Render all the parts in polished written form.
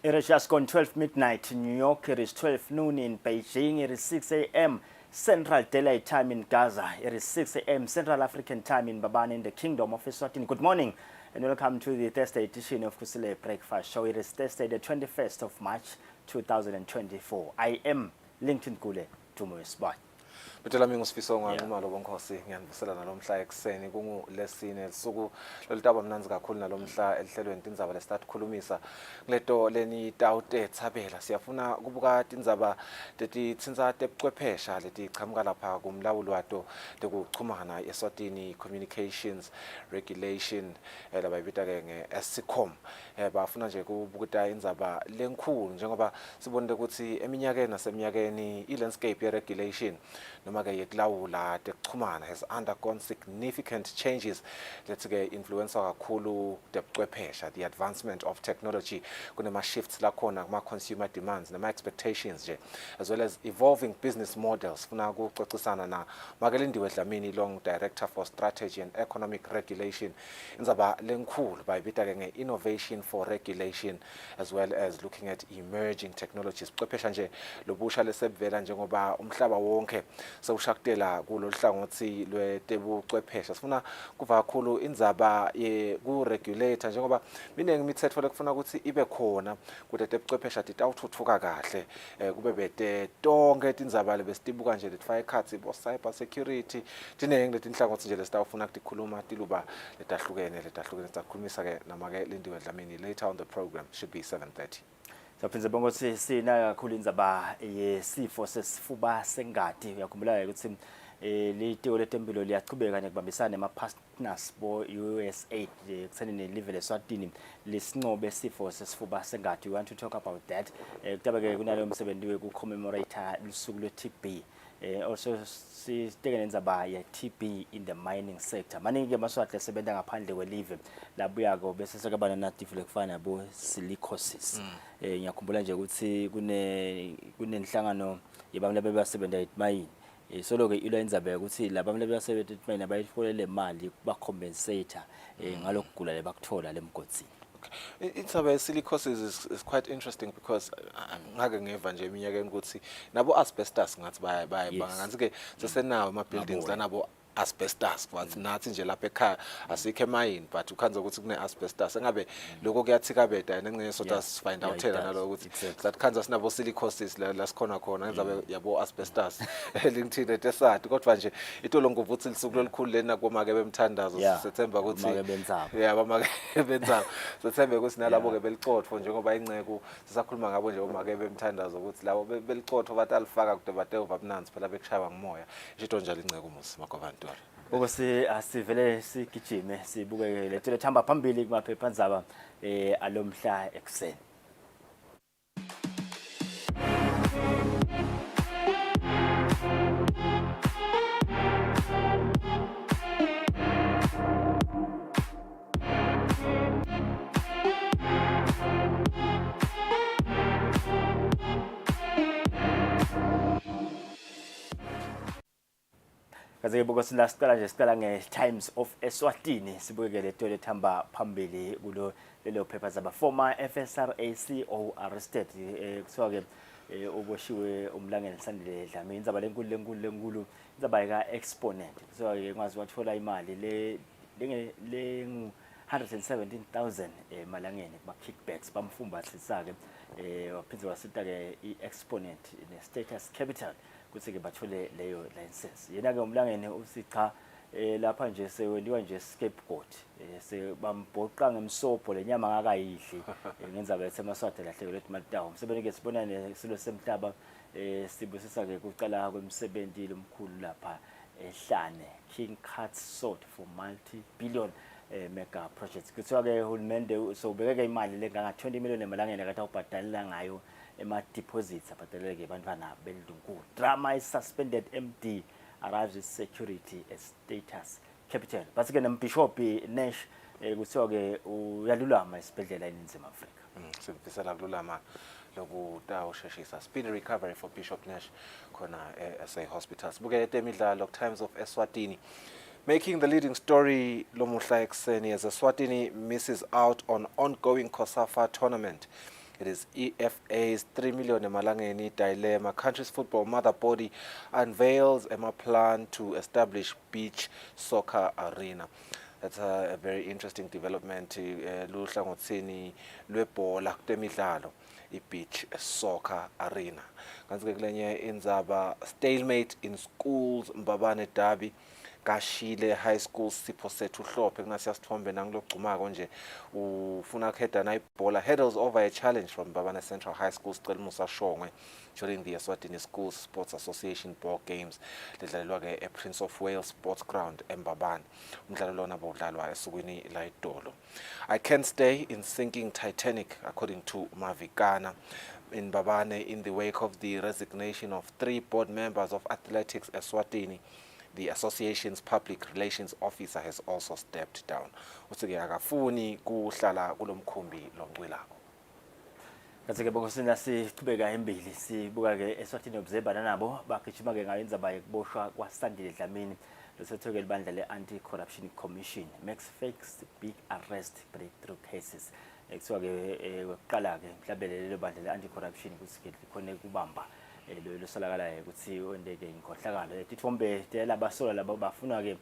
It is just gone 12 midnight in New York. It is 12 noon in Beijing. It is 6 a.m. Central Daylight Time in Gaza. It is 6 a.m. Central African Time in Babane in the Kingdom of Eswatini. Good morning and welcome to the Thursday edition of Kusile Breakfast Show. It is Thursday, the 21st of March, 2024. I am Lincoln Kule to Spot. Betela mingu sifiso ngalo bonkhosi ngiyanibusela nalomhla ekseni kungulesine lisuku lolitaba mnanzi kakhulu nalomhla elihlelweni tindzaba lesithathu khulumisa kuleto leni tawute thabela siyafuna kubuka tindzaba letitsinza tebuchwephesha letichamuka lapha kumlawuli wato tekuchumana Eswatini Communications Regulation labayibita ke nge-Escom bafuna nje kubuka indzaba lenkhulu njengoba sibonile ukuthi eminyakeni naseminyakeni i-landscape ye-regulation yekulawula tekuchumana has undergone significant changes let's-ke influencer kakhulu tebuchwephesha, the advancement of technology kunema shifts lakhona kuma consumer demands nama expectations nje as well as evolving business models. Funa ukuxoxisana na Makelindiwe Dlamini, Long Director for Strategy and Economic Regulation, indzaba lenkhulu bayibita ke nge-innovation for regulation as well as looking at emerging technologies. Buchwephesha nje lobusha lesebuvela njengoba umhlaba wonke sewushakutela kuloluhlangothi lwetebuchwephesha. Sifuna kuva kakhulu indzaba ku-regulator njengoba miningi imithetho lekufuna ukuthi ibe khona kude tebuchwephesha titawuthuthuka kahle kube bete tonke tindzaba lebesitibuka nje letifaka ekhatsi bo cyber security tiningi letinhlangothi nje lesitawufuna ukukhuluma tiluba letahlukene sitakhulumisa ke naMakelindiwe Dlamini later on the program. Should be 7:30. Saphinze bonke ukuthi sina kakhulu indzaba yesifo sesifuba sengati. Uyakhumbula ukuthi litiko letempilo liyachubeka nekubambisana nema-partners bo-USAID ekuthenini live leSwatini lisinqobe isifo sesifuba sengati. We want to talk about that. Kutabe-ke kunaleyo msebenzi we-commemorate lusuku lwe-TB. Also siteke nendzaba ye-TB in the mining sector. Maningi amaswati asebenza ngaphandle kwelive labuyako bese sekabana natifo lekufana nabo silicosis. Ngiyakhumbula nje ukuthi kunenhlangano yabamle bebasebenza emayini. Solo-ke ilo indzaba ukuthi labamle bebasebenza emayini abayitholele imali kubacompensate ngalokugula lebakuthola lemgodini. Indzaba silicosis is quite interesting because ngake ngeva nje eminyakeni ukuthi nabo asbestos ngathi bangathi ke sesenawo ama buildings lanabo asbestos kwathi nathi nje lapha ekhaya asikho emayini but ukhanza ukuthi kune asbestos engabe lokho kuyathika beda nengcenye sota find out thela nalo ukuthi that khanza sinabo silicosis la sikhona khona ngenzabe yabo asbestos lingithile tesati kodwa nje itolo ngovuthi lisuku lolukhulu lena komake bemthandazo sethemba ukuthi bamake benzaba sethemba ukuthi nalabo ke belicotho njengoba ingceko sisakhuluma ngabo nje omake bemthandazo ukuthi labo belicotho batalifaka kude bateva bunanzi phela bekushaywa ngomoya ishito njalo ingceko musi makhovanto ukuthi asivele sigijime sibukeke letho lethamba phambili kumaphephandaba alomhla ekseni. Kaze buka silasicala nje sicala nge-Times of Eswatini sibukeke letho lethamba phambili kulo lelo phepha zaba former FSRACO arrested kuthiwa ke uboshiwe umlangeni Sandile Dlamini. Indzaba lenkulu indzaba ka exponent kuthiwa ke ngazi wathola imali le 117,000 emalangeni kuma kickbacks bamfumbathisa ke waphindze wasita ke i-exponent ne-status capital kuthi ke bathole leyo license. Yena ke umlangeni usicha lapha nje sewendiwa nje scapegoat sebambhoqa ngemsobho lenyama ngakayidli ngendzaba esemaswati lahleke lethi malitawo umsebenzi ke sibona nesilo semhlaba sibusisa ke kuqala kwemsebenzi lomkhulu lapha ehlane King Cut Sword for multi-billion mega projects. Kuthiwa ke uhulumende sobekeke imali lenganga 20 million emalangeni akathi ubhadalela ngayo ema-deposits abhadeleleke abantwana beLungu. Drama is suspended MD arrives with security as status capital. Basike nembishop Nash kuthiwa ke uyalulama esibhedlela eNingizimu Afrika. Sifisela kululama lokutawusheshisa speedy recovery for Bishop Nash khona SA Hospital. Sibuke etemidlalo Times of Eswatini. Making the leading story lomuhla ekseni as Eswatini misses out on ongoing COSAFA tournament. It is EFA's 3 million emalangeni dilemma. Country's football mother body unveils a plan to establish beach soccer arena. That's a very interesting development. Luhlangothini lwebhola kutemidlalo beach soccer arena. Kanti kulenye indzaba stalemate in schools Mbabane Derby. Kusile High School Sipho Sethu Hlophe kunasiyasithombe nangilogcumako nje ufuna kuheda nayibhola hurdles over a challenge from Mbabane Central High School sicela Musa Shongwe during the Eswatini School Sports Association Ball Games ledlalelwa ke ePrince of Wales Sports Ground eMbabane. Umdlalo lona bawudlalwa esukwini la eDolo. I can't stay in sinking Titanic according to Mavikana in Mbabane in the wake of the resignation of 3 board members of Athletics Eswatini. The association's public relations officer has also stepped down. Uthi akafuni kuhlala kulomkhumbi lomcwilako. Kathi-ke bokosina siqhubeka embili sibuka ke Eswatini Observer nabo bagijima ke ngayo indzaba yokuboshwa kwaSandile Dlamini losetheke libandla le-Anti-Corruption Commission makes fakes big arrest breakthrough cases. Ekusuka ke ukuqala ke mhlawumbe lelo bandla le-Anti-Corruption ukuthi likhone kubamba lo solakala ukuthi ondeke inkhohlakalo tithombe labasola labo bafuna ke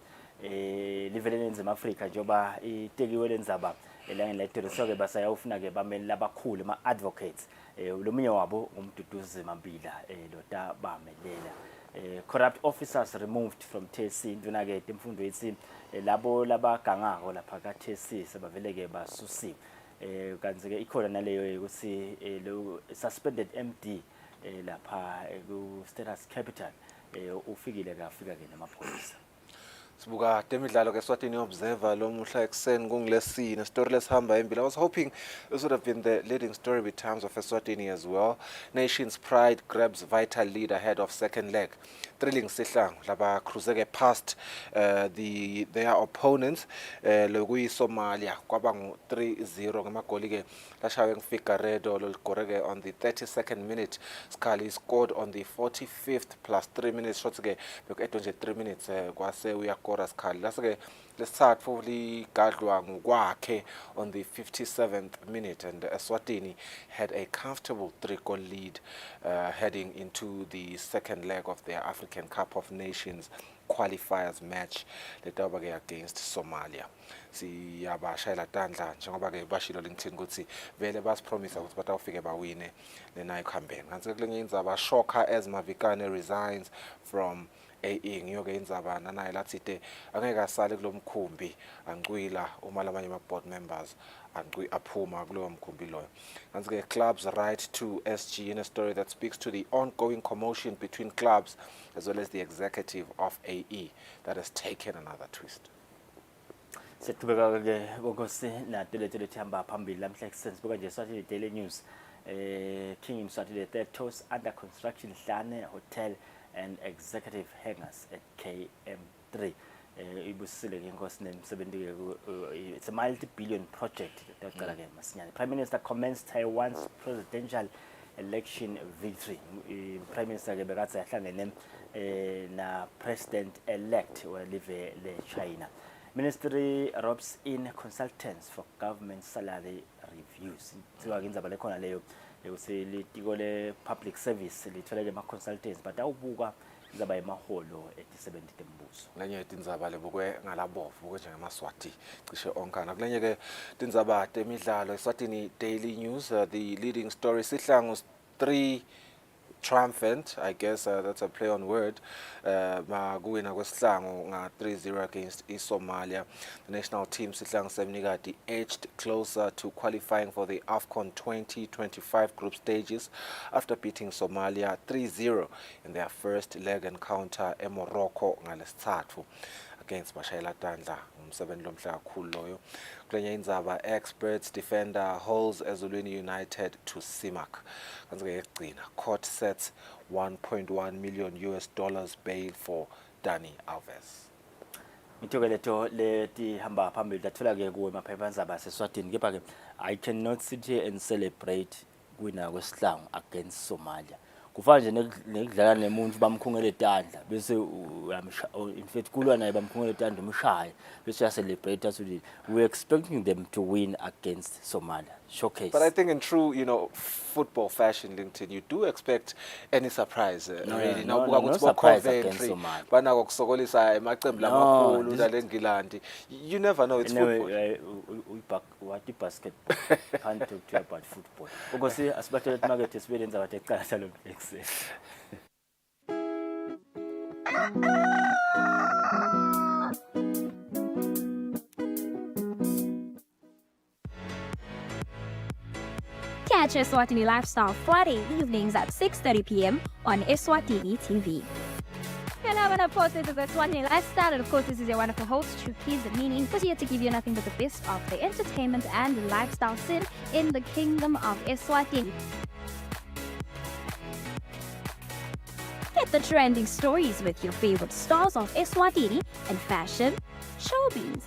livelele nzima Africa njoba itekiwe lendzaba elangeni letero ke basayawufuna ke bameli labakhulu ama advocates lomunye wabo umduduzi Mambila lota bamelela corrupt officers removed from TSC nduna ke imfundo yethi labo labagangako lapha ka TSC sebavele ke basusiwe kanti ke ikhona naleyo ukuthi lo suspended MD lapha ku status capital ufikile kafika ke namapholisa. Sibuka temidlalo ke Eswatini Observer lo muhla ekseni kungilesine story lesihamba embili. I was hoping this would have been the leading story with Times of Eswatini as well. Nation's pride grabs vital lead ahead of second leg. Thrilling sihlangu laba cruiseke past their opponents lokuyi Somalia kwaba ngu 3-0 ngamagoli ke lashawe ngFigueredo loligoreke on the 32nd minute. Skali scored on the 45th plus 3 minutes shots ke beku nje 3 minutes kwase uyakora Skali laseke lesithathu ligadlwa ngokwakhe on the 57th minute and Eswatini had a comfortable 3-goal lead heading into the second leg of their African Cup of Nations qualifiers match letaba ke against Somalia. Siyabashayela tandla njengoba ke bashilo LinkedIn ukuthi vele basipromise ukuthi batawufike bawine lenayo campaign. Kanti kulenye indzaba shocker as Mavikane resigns from ngiyo ke indzaba nanaye lathi angeke asale kulomkhumbi angcwila uma lamanye ama board members aphuma kulowo mkhumbi loyo. Kanti ke clubs right to SG in a story that speaks to the ongoing commotion between clubs as well as the executive of AE that has taken another twist. Setubeka ke bonkosi na teletele thamba phambili lamhla ekseni sibuka nje Eswatini Daily News King Eswatini third toast under construction Hlane Hotel and executive hangars at KM3. Ibusile ke inkosi nemsebenzi ke it's a multi-billion project taqala ke masinyane. Prime Minister commenced Taiwan's presidential election victory. Prime Minister ke bekathi yahlangene na president elect welive le China. Ministry ropes in consultants for government salary reviews. Siwa indzaba lekhona leyo ukuthi litiko le public service litholele ama consultants but awubuka indzaba yemaholo etisebenzi tembuso. Lenye indzaba lebukwe ngalabovu konje ngamaswati cishe onkana. Kulenye ke indzaba temidlalo Eswatini Daily News the leading story sihlangu 3 triumphant, I guess that's a play on word. Makuwina kwesihlangu nga 3-0 against Somalia. The national team sihlangu Semnikati edged closer to qualifying for the AFCON 2025 group stages after beating Somalia 3-0 in their first leg encounter in Morocco ngalesithathu against Bashayela Tandla umsebenzi lomhla kakhulu loyo. Kulenye indzaba experts defender holds Ezulwini United to CIMAC. Kanti ke egcina court sets $1.1 million bail for Dani Alves. Ngithoke leto leti hamba phambili dathola ke kuwe emaphephandaba aseSwatini kepha ke I cannot sit here and celebrate kuwina kwesihlangu against Somalia. Kufana nje nekudlala nemuntu bamkhungele tandla bese in fact kulwa naye bamkhungele tandla umshaye bese ya celebrate us we expecting them to win against Somalia. showcase. But I think in true, football fashion, LinkedIn, you do expect any surprise. Really. No surprise against Somali. You never know, it's football. What the basketball can't talk to you about football. Because as much as market experience about a castle of excess. Catch Eswatini Lifestyle Friday evenings at 6:30 p.m. on Eswatini TV. And of course, this is Eswatini Lifestyle, and of course, this is your wonderful host, Kusile, meaning was here to give you nothing but the best of the entertainment and lifestyle scene in the kingdom of Eswatini. Get the trending stories with your favorite stars of Eswatini in fashion, showbiz,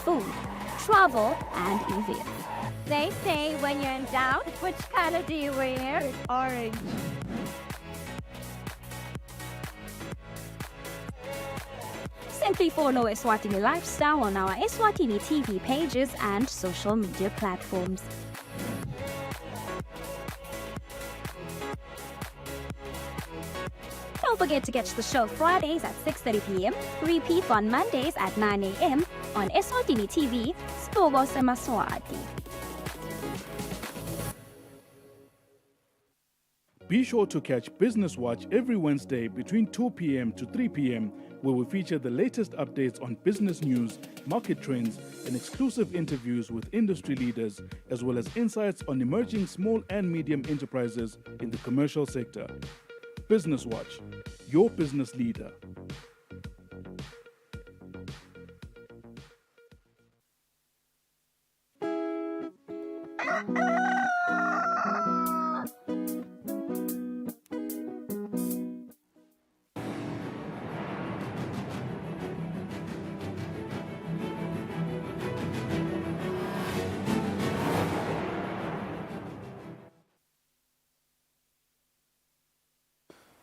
food, travel, and events. They say when you're in doubt, which color do you wear? Orange. Simply follow Eswatini Lifestyle on our Eswatini TV pages and social media platforms. Don't forget to catch the show Fridays at 6:30 p.m. Repeat on Mondays at 9 a.m. on Eswatini TV, Spogo Semaswati. Be sure to catch Business Watch every Wednesday between 2 p.m. to 3 p.m., where we feature the latest updates on business news, market trends, and exclusive interviews with industry leaders, as well as insights on emerging small and medium enterprises in the commercial sector. Business Watch, your business leader.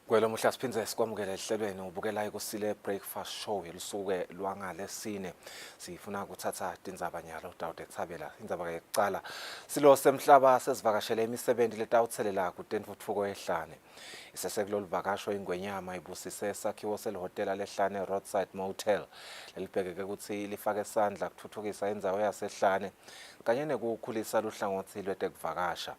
Kwelo muhla siphindze sikwamukele ehlelweni ubukela ikusile breakfast show yelusuke lwangalesine. Sifuna ukuthatha indzaba nyalo Dawude Thabela. Indzaba yokucala silo semhlaba sesivakashele imisebenzi letawuthelela kutentfutfuko ehlane. Isesekulolu vakasho ingwenyama ibusise esakhiwo selihotela lehlane Roadside Motel. Lelibhekeke ukuthi lifake isandla kuthuthukisa indzawo yasehlane kanye nekukhulisa luhlangothi lwetekuvakasha.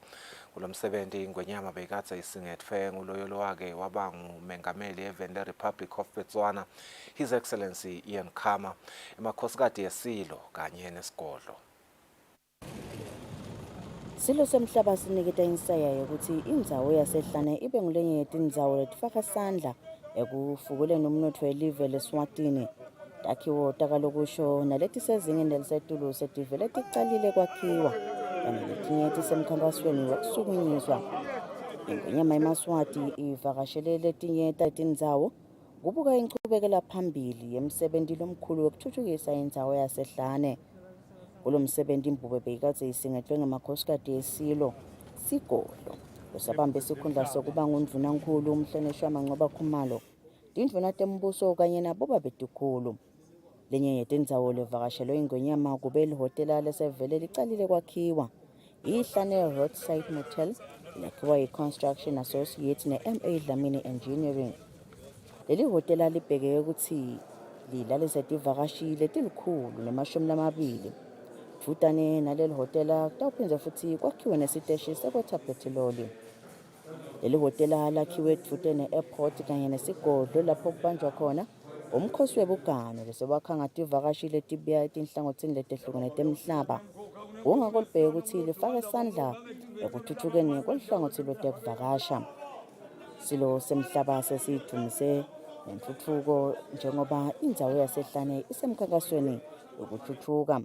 Kulo msebenzi ingwenyama beyikade isingetfwe nguloyolo wake waba ngumengameli eveni Republic of Botswana, His Excellency Ian Khama, emakhosikazi yesilo kanye nesigodlo. Silo semhlaba siniketa insaya ukuthi indzawo yasehlane ibe ngulenye yetindzawo letifaka sandla ekufukuleni umnotfo welive leSwatini. Takhiwo takalokusho naletisezingeni elisetulu setive leticalile kwakhiwa kanye letinye tisemkhankasweni wokusukunyiswa. Ingwenyama yeMaswati ivakashele letinye tatindzawo kubuka inchubekela phambili yemsebenzi lomkhulu wokuthuthukisa indzawo yasehlane. Kulo msebenzi imbube beyikade isingethlwe ngamakhosikazi yesilo sigodlo kusabambe isikhundla sokuba ngundvunankulu umhlonishwa Mancoba Khumalo, tindvuna tembuso kanye nabo babetikhulu. Lenye yetindzawo levakashelwe ingwenyama kube lihotela lesevele licalile kwakhiwa, ihlane Roadside Motel, lakhiwa yi-Construction Associate ne-MA Dlamini Engineering. Leli hotela libhekeke ukuthi lilalise tivakashi letilikhulu ne-20. Futane naleli hotela kutawuphindze futhi kwakhiwe nesiteshi sekwetha petroli. Leli hotela lakhiwe kufute ne-airport kanye nesigodlo lapho kubanjwa khona umkhosi webugano lesewakha ngativakashi letibuya etinhlangothini letehlukene temhlaba. Kungako libheke ukuthi lifake isandla ekuthuthukeni kwelihlangothi lwetekuvakasha. Silo semhlaba sesidumise nentuthuko njengoba indzawo yasehlane isemkhankasweni yokuthuthuka.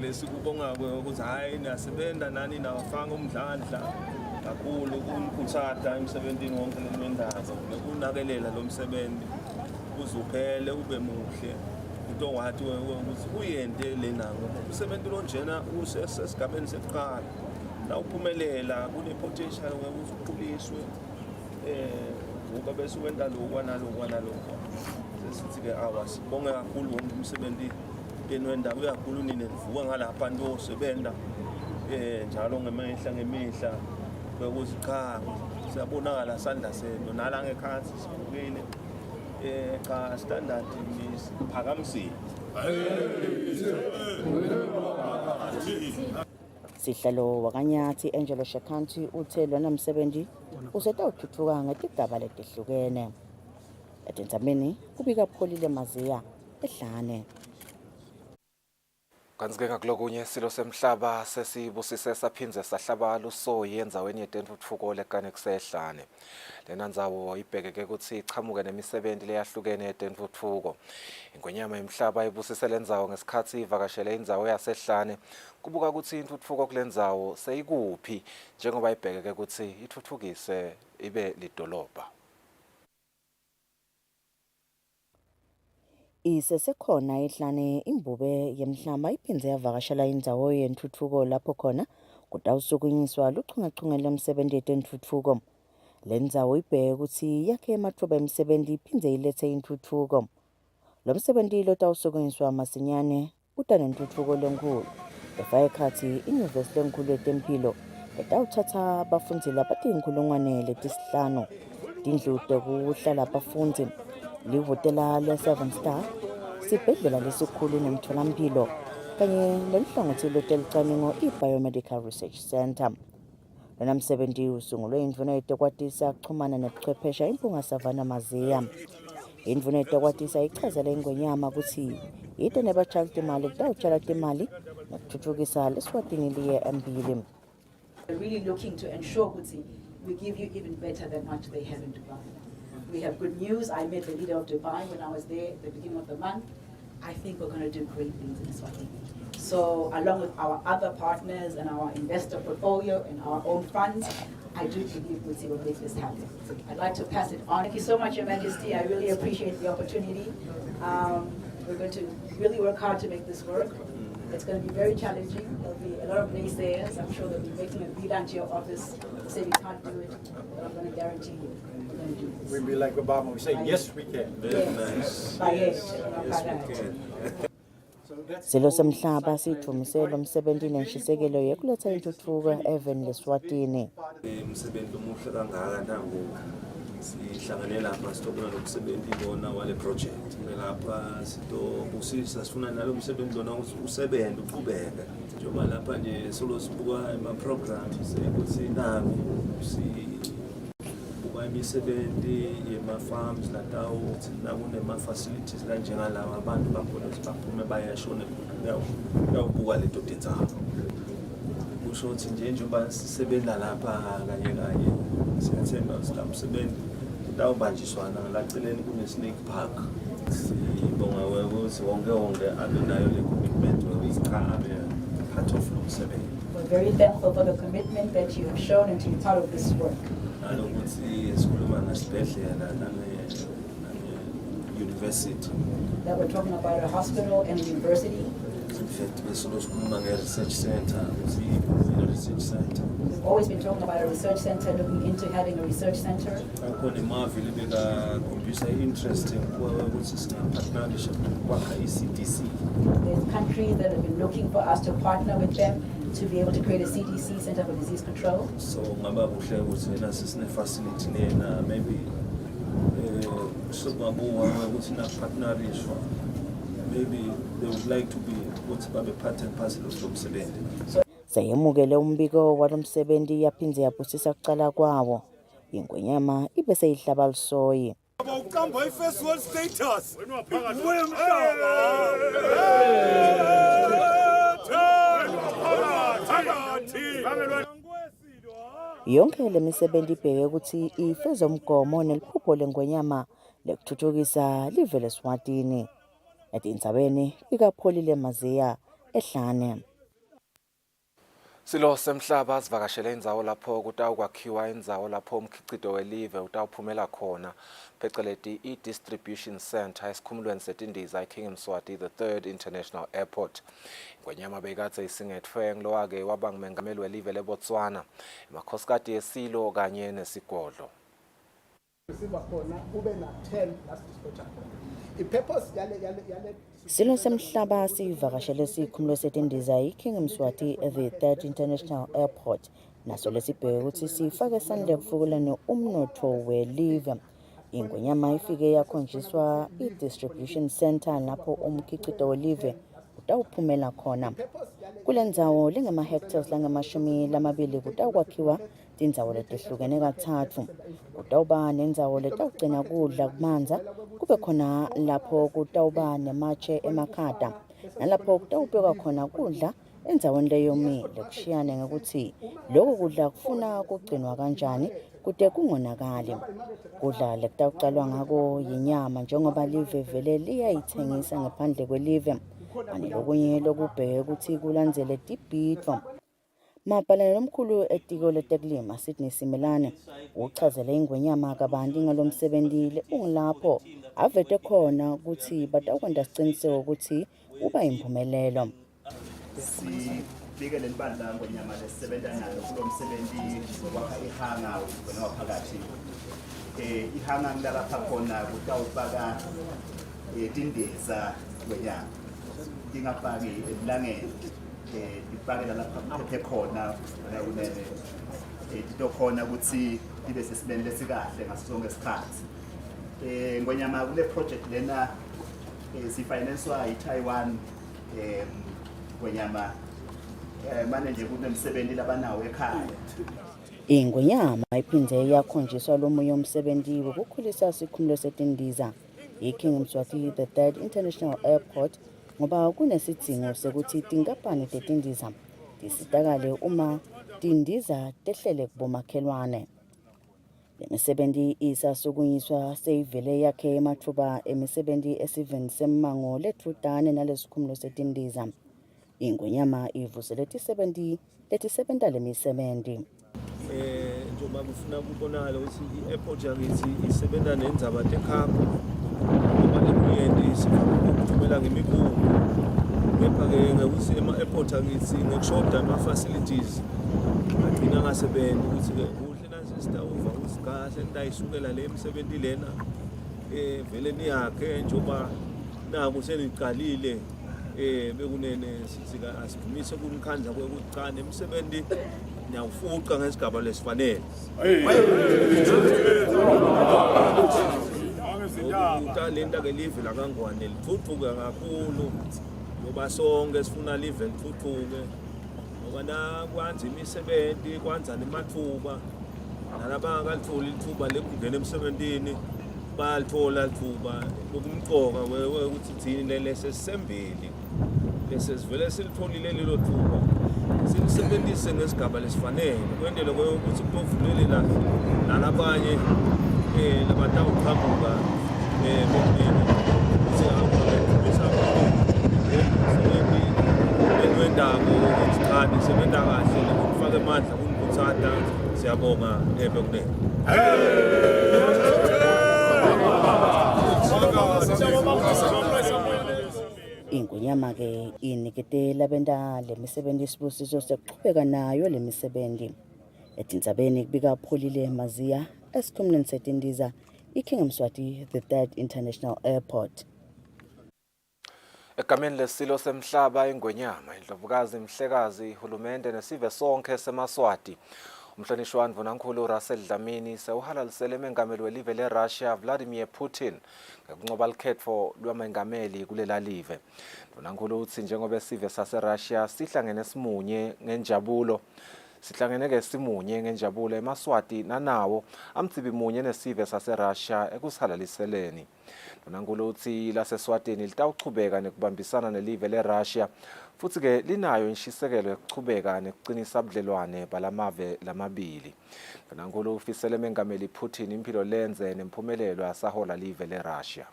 Lesikubonga ukuthi hayi nasebenda nani nawafanga umdlandla kakhulu kunkuthada emsebenzini wonke lendaba nokunakelela lo msebenzi uzuphele ube muhle into wathi ukuthi uyende lena ngoba umsebenzi lonjena usesigabeni sekuqala la uphumelela kune potential ukuthi uquliswe ngoba bese wenda lokwanalokho sesithi ke awasibonga kakhulu wonke umsebenzi enwenda uyakhulu nini nivuka ngalapha nto sebenda njalo ngemihla bekuthi cha siyabonakala sandla senu nala ngekhansi sivukile cha standard isiphakamisile. Sihlalo wakanyathi Angelo Shakanti uthe lona msebenzi usetawuthuthuka ngetigaba letihlukene. Etintsameni kubika Pholile Maziya ehlane. Kanti-ke ngakulokunye isilo semhlaba sesibusise saphinze sahlaba lusoyi endzaweni yetentutfuko lekane kusehlane. Lena ndzawo ibhekeke ukuthi ichamuke nemisebenzi leyahlukene yetentutfuko. Ingwenyama yemhlaba ibusise le ndzawo ngesikhathi ivakashele indzawo yasehlane kubuka ukuthi intutfuko kule ndzawo seyikuphi njengoba ibhekeke ukuthi ithuthukise ibe lidolobha. Isesekhona ehlane imbube yemhlaba iphindze yavakashela indzawo yentuthuko lapho khona kutawusukunyiswa luchungechunge lomsebenzi yetentuthuko. Le ndzawo ibheke ukuthi yakhe emathuba emisebenzi iphindze ilethe intuthuko. Lo msebenzi lotawusukunyiswa masinyane uta nentuthuko lenkulu. Efaka ekhatsi inyuvesi lenkulu yetempilo etawuthatha abafundzi labatinkulungwane letisihlanu. Tindlu tekuhlala abafundzi, livotela le-7 star, sibhedlela lesikhulu nemtholampilo kanye neluhlangothi lotelucwaningo i-Biomedical Research Center. Lona msebenzi usungulwe indvuna yetekwatisa kuchumana nebuchwephesha impunga Savannah Maziya. Indvuna yetekwatisa ichazela ingwenyama ukuthi yite nebatshala timali kutawutshala timali nokuthuthukisa leSwatini liye embili. We're really looking to ensure we give you even better than what they have in Dubai. We have good news. I met the leader of Dubai when I was there at the beginning of the month. I think we're going to do great things in Eswatini. So along with our other partners and our investor portfolio and our own funds, I do believe we'll make this happen. I'd like to pass it on. Thank you so much, Your Majesty. I really appreciate the opportunity. We're going to really work hard to make this work. It's going to be very challenging. There'll be a lot of naysayers. I'm sure they'll be making a beat onto your office to say we can't do it, but I'm going to guarantee you we're going to do this. We'll be like Obama, we say, yes, we can. Very nice. Yes, we can. Silo semhlaba sithumisela umsebenzi nenshisekelo yekuletha intuthuko even leSwatini. Umsebenzi omuhle kangaka nangu sihlangane lapha sitobona lokusebenza ibona wale project. Lapha sitobusisa sifuna nalo umsebenzi lona usebenze uqhubeke. Njengoba lapha nje solo sibuka ama programs ukuthi nami sibuka imisebenzi yema-farms latawo nakunema facilities kanjengalawa abantu bakhona sibaphume bayashona yabuka leto tenzalo. Kusho ukuthi njengoba sisebenza lapha kanye siyathemba ukuthi umsebenzi utawubanjiswana laceleni kune-snake park. Sibonga ukuthi wonke abe nayo le commitment ukuthi cha abe part of lo msebenzi. We're very thankful for the commitment that you have shown and to be part of this work. Nalokuthi sikhuluma ngesibhedlela university. That we're talking about a hospital and a university. In fact, we're sikhuluma nge-research center, research center. We've always been talking about a research center, looking into having a research center. Akhona imavili bekakhombisa interesting ukuthi singapartnership kwakha i-CDC. There's countries that have been looking for us to partner with them to be able to create a CDC, Center for Disease Control. So ngaba kuhle ukuthi wena sisine-facility lena maybe sokungabuka ukuthi na-partnerishwa. Maybe they would like to be ukuthi babe part and parcel of lo msebenzi. Sayemukele umbiko walomsebenzi yaphindze yabusisa kucala kwawo. Ingwenyama ibe seyihlaba lusoyi. Uqamba i-first world status. Yonke le misebenzi ibheke ukuthi ifeza umgomo neliphupho lengwenyama lekuthuthukisa live leSwatini. Etindzabeni ikapholile Maziya ehlane. Silo semhlaba sivakashele indzawo lapho kutawukwakhiwa indzawo lapho umkhicido welive utawuphumela khona pheceleti i-distribution center esikhumulweni setindiza iKing Mswati the 3rd International Airport. Ingwenyama bekatse isingethwe ngilowake waba ngumengameli welive leBotswana emakhosikazi yesilo kanye nesigodlo. Siba khona ube na 10 last dispatch. I purpose yale Silo semhlaba sivakashele sikhumulo setindiza iKing Mswati at the 3rd International Airport. Naso lesibheke ukuthi sifake sandle kufukulane umnotho welive. Ingonyama ifike yakhonjiswa i-distribution center lapho umkhicito welive utawuphumela khona. Kule ndzawo lingama-hectares langama-20 kutawukwakhiwa tindzawo letehlukene kathathu. Kutawuba nendzawo letawugcina kudla kumanza, kube khona lapho kutawuba nematshe emakhada, nalapho kutawubekwa khona kudla endzaweni leyomile kushiyane ngokuthi lokho kudla kufuna kugcinwa kanjani kude kungonakali. Kudla lekutawucalwa ngako yinyama njengoba live vele liyayithengisa ngaphandle kwelive. Kanti lokunye lokubheke ukuthi kulandzele tibhidvo. Mabhalane lomkhulu etiko letekulima Sydney Simelane uchazele ingwenyama kabanti ngalomsebenti ungilapho avete khona ukuthi batawukwenta siciniseko ukuthi uba imphumelelo. Sibike lelibandla ngonyama lesebenza nalo kulomsebenzi wokwakha ihanga wena waphakathi. Ihanga ngilapha khona kutawufaka tindiza ngonyama. Dingafaki elangeni ibhakela lapha phephe khona la unene idokhona ukuthi ibe sesimeni lesikahle ngaso sonke isikhathi. Ngonyama kule project lena sifinancewa yiTaiwan ngonyama manje nje kunemsebenzi labanawo ekhaya. Ingonyama iphindze yakhonjiswa lomunye umsebenzi wokukhulisa sikhumulo setindiza iKing Mswati the 3rd International Airport ngoba kunesidingo sekuthi tinkampani tetindiza tisitakale uma tindiza tehlele kubomakhelwane. Lemisebenzi isasukunyiswa seyivele yakhe emathuba emisebenzi esiveni semmango letrudane nalesikhumulo setindiza. Ingonyama ivusele tisebenti letisebenta lemisebenzi. Njengoba kufuna kubonakala ukuthi i-airport yakithi isebenza nendzaba tekhampo ngoba lemuyeni sifuna ngemikhulu kepha-ke ngekuthi ema-airport akithi ngokushoda ama-facilities agcina angasebenzi ukuthi-ke kuhle nasesitawuva ukuthi kahle nitayisukela le misebenzi lena vele niyakhe njengoba naku seniqalile bekunene sithi asidumise kumkhandla kwekuthi cha nemisebenzi nyawufuqa ngesigaba lesifanele. Utalenta ke live la kangwane lithuthuka kakhulu ngoba sonke sifuna live lithuthuke ngoba na kwanza imisebenzi kwanza nemathuba nalaba kalitholi ithuba lekungena emsebenzini balithola ithuba lokumqoka ukuthi thini lesesembili lesesivele silitholile lelo thuba silisebenzise ngesigaba lesifanele kwendele ukuthi kuvulelela nalabanye labatawuqhamuka benwendawo isikhathi sebenza kahle ukufaka emandla kunikuthanda siyabonga bekunene. Ingonyama ke inikete labenda lemisebenzi isibusiso sekuqhubeka nayo lemisebenzi. Etindzabeni kubika pholile Maziya esikhumulweni setindiza iKing Mswati the 3rd International Airport. Egameni lesilo semhlaba ingwenyama indlovukazi mhlekazi ihulumende nesive sonke semaswati umhlonishwa mvunankulu Russell Dlamini sewuhalalisele emengameli welive leRussia Vladimir Putin ngokunqoba likhetho lwamengameli kulela live. Mvunankulu uthi njengoba isive saseRussia sihlangene simunye ngenjabulo sihlangene ke simunye ngenjabulo emaswati nanawo amtsibi munye nesive saseRussia ekusihalaliseleni. Mvunankulu uthi laseSwatini litawuchubeka nekubambisana nelive leRussia futhi ke linayo inshisekelo yokuchubeka nekuqinisa ubudlelwane balamave lamabili. Mvunankulu ufisele emengameli Putin impilo lenze nempumelelo yasahola live leRussia.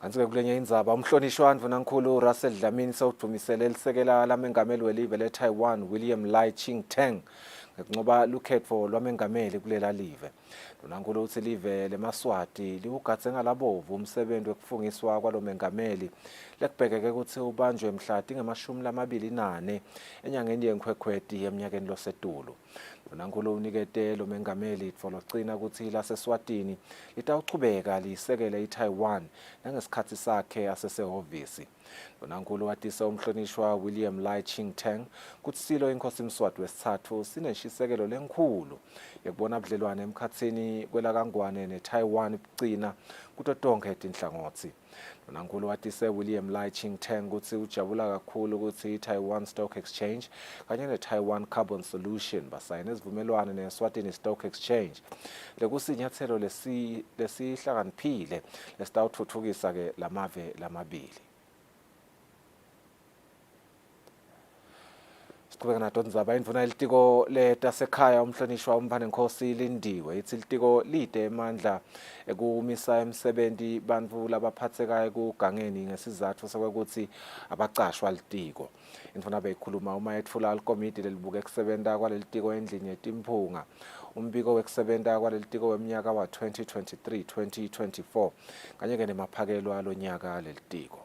Kanti kulenye indzaba umhlonishwa mvunankulu Russell Dlamini sewudumisele lisekela lamengameli welive leTaiwan William Lai Ching-teng ngoba lukhetho lwamengameli kulela live. Unankulu uthi live leMaswati liwugatse ngalabovu umsebenzi wekufungiswa kwalomengameli lekubhekeke ukuthi ubanjwe mhla tinge-24 enyangeni yeNkhwekhweti eminyakeni losetulu. Unankulu unikete lomengameli itfo logcina ukuthi laseSwatini litawuchubeka liyisekele iTaiwan nangesikhathi sakhe asesehhovisi. Unankulu watise umhlonishwa William Lai Ching-teng kuthi silo inkosi Mswati wesithathu sineshisekelo lenkhulu yekubona budlelwane emkhatsini kwelakangwane neTaiwan bucina kuto tonkhe tinhlangotsi. Unankulu watise William Lai Ching-teng kuthi ujabula kakhulu ukuthi iTaiwan Stock Exchange kanye neTaiwan Carbon Solution basayine isivumelwano neSwatini Stock Exchange lekusinyathelo lesihlakaniphile lesitawutfutfukisa ke lamave lamabili. Siqhubeka naDonzaba indvuna ilitiko letasekhaya umhlonishwa uMphanenkosi lindiwe ithi ilitiko lide emandla ekumisa emsebenti bantfu labaphathekayo kugangeni ngesizatfu sokuthi abacashwa litiko. Indvuna beyikhuluma uma yetfula likomiti lelibuke kusebenta kwalelitiko endlini yetimphunga. Umbiko wekusebenta kwalelitiko weminyaka wa 2023-2024 kanye ke nemaphakelo alonyaka lelitiko.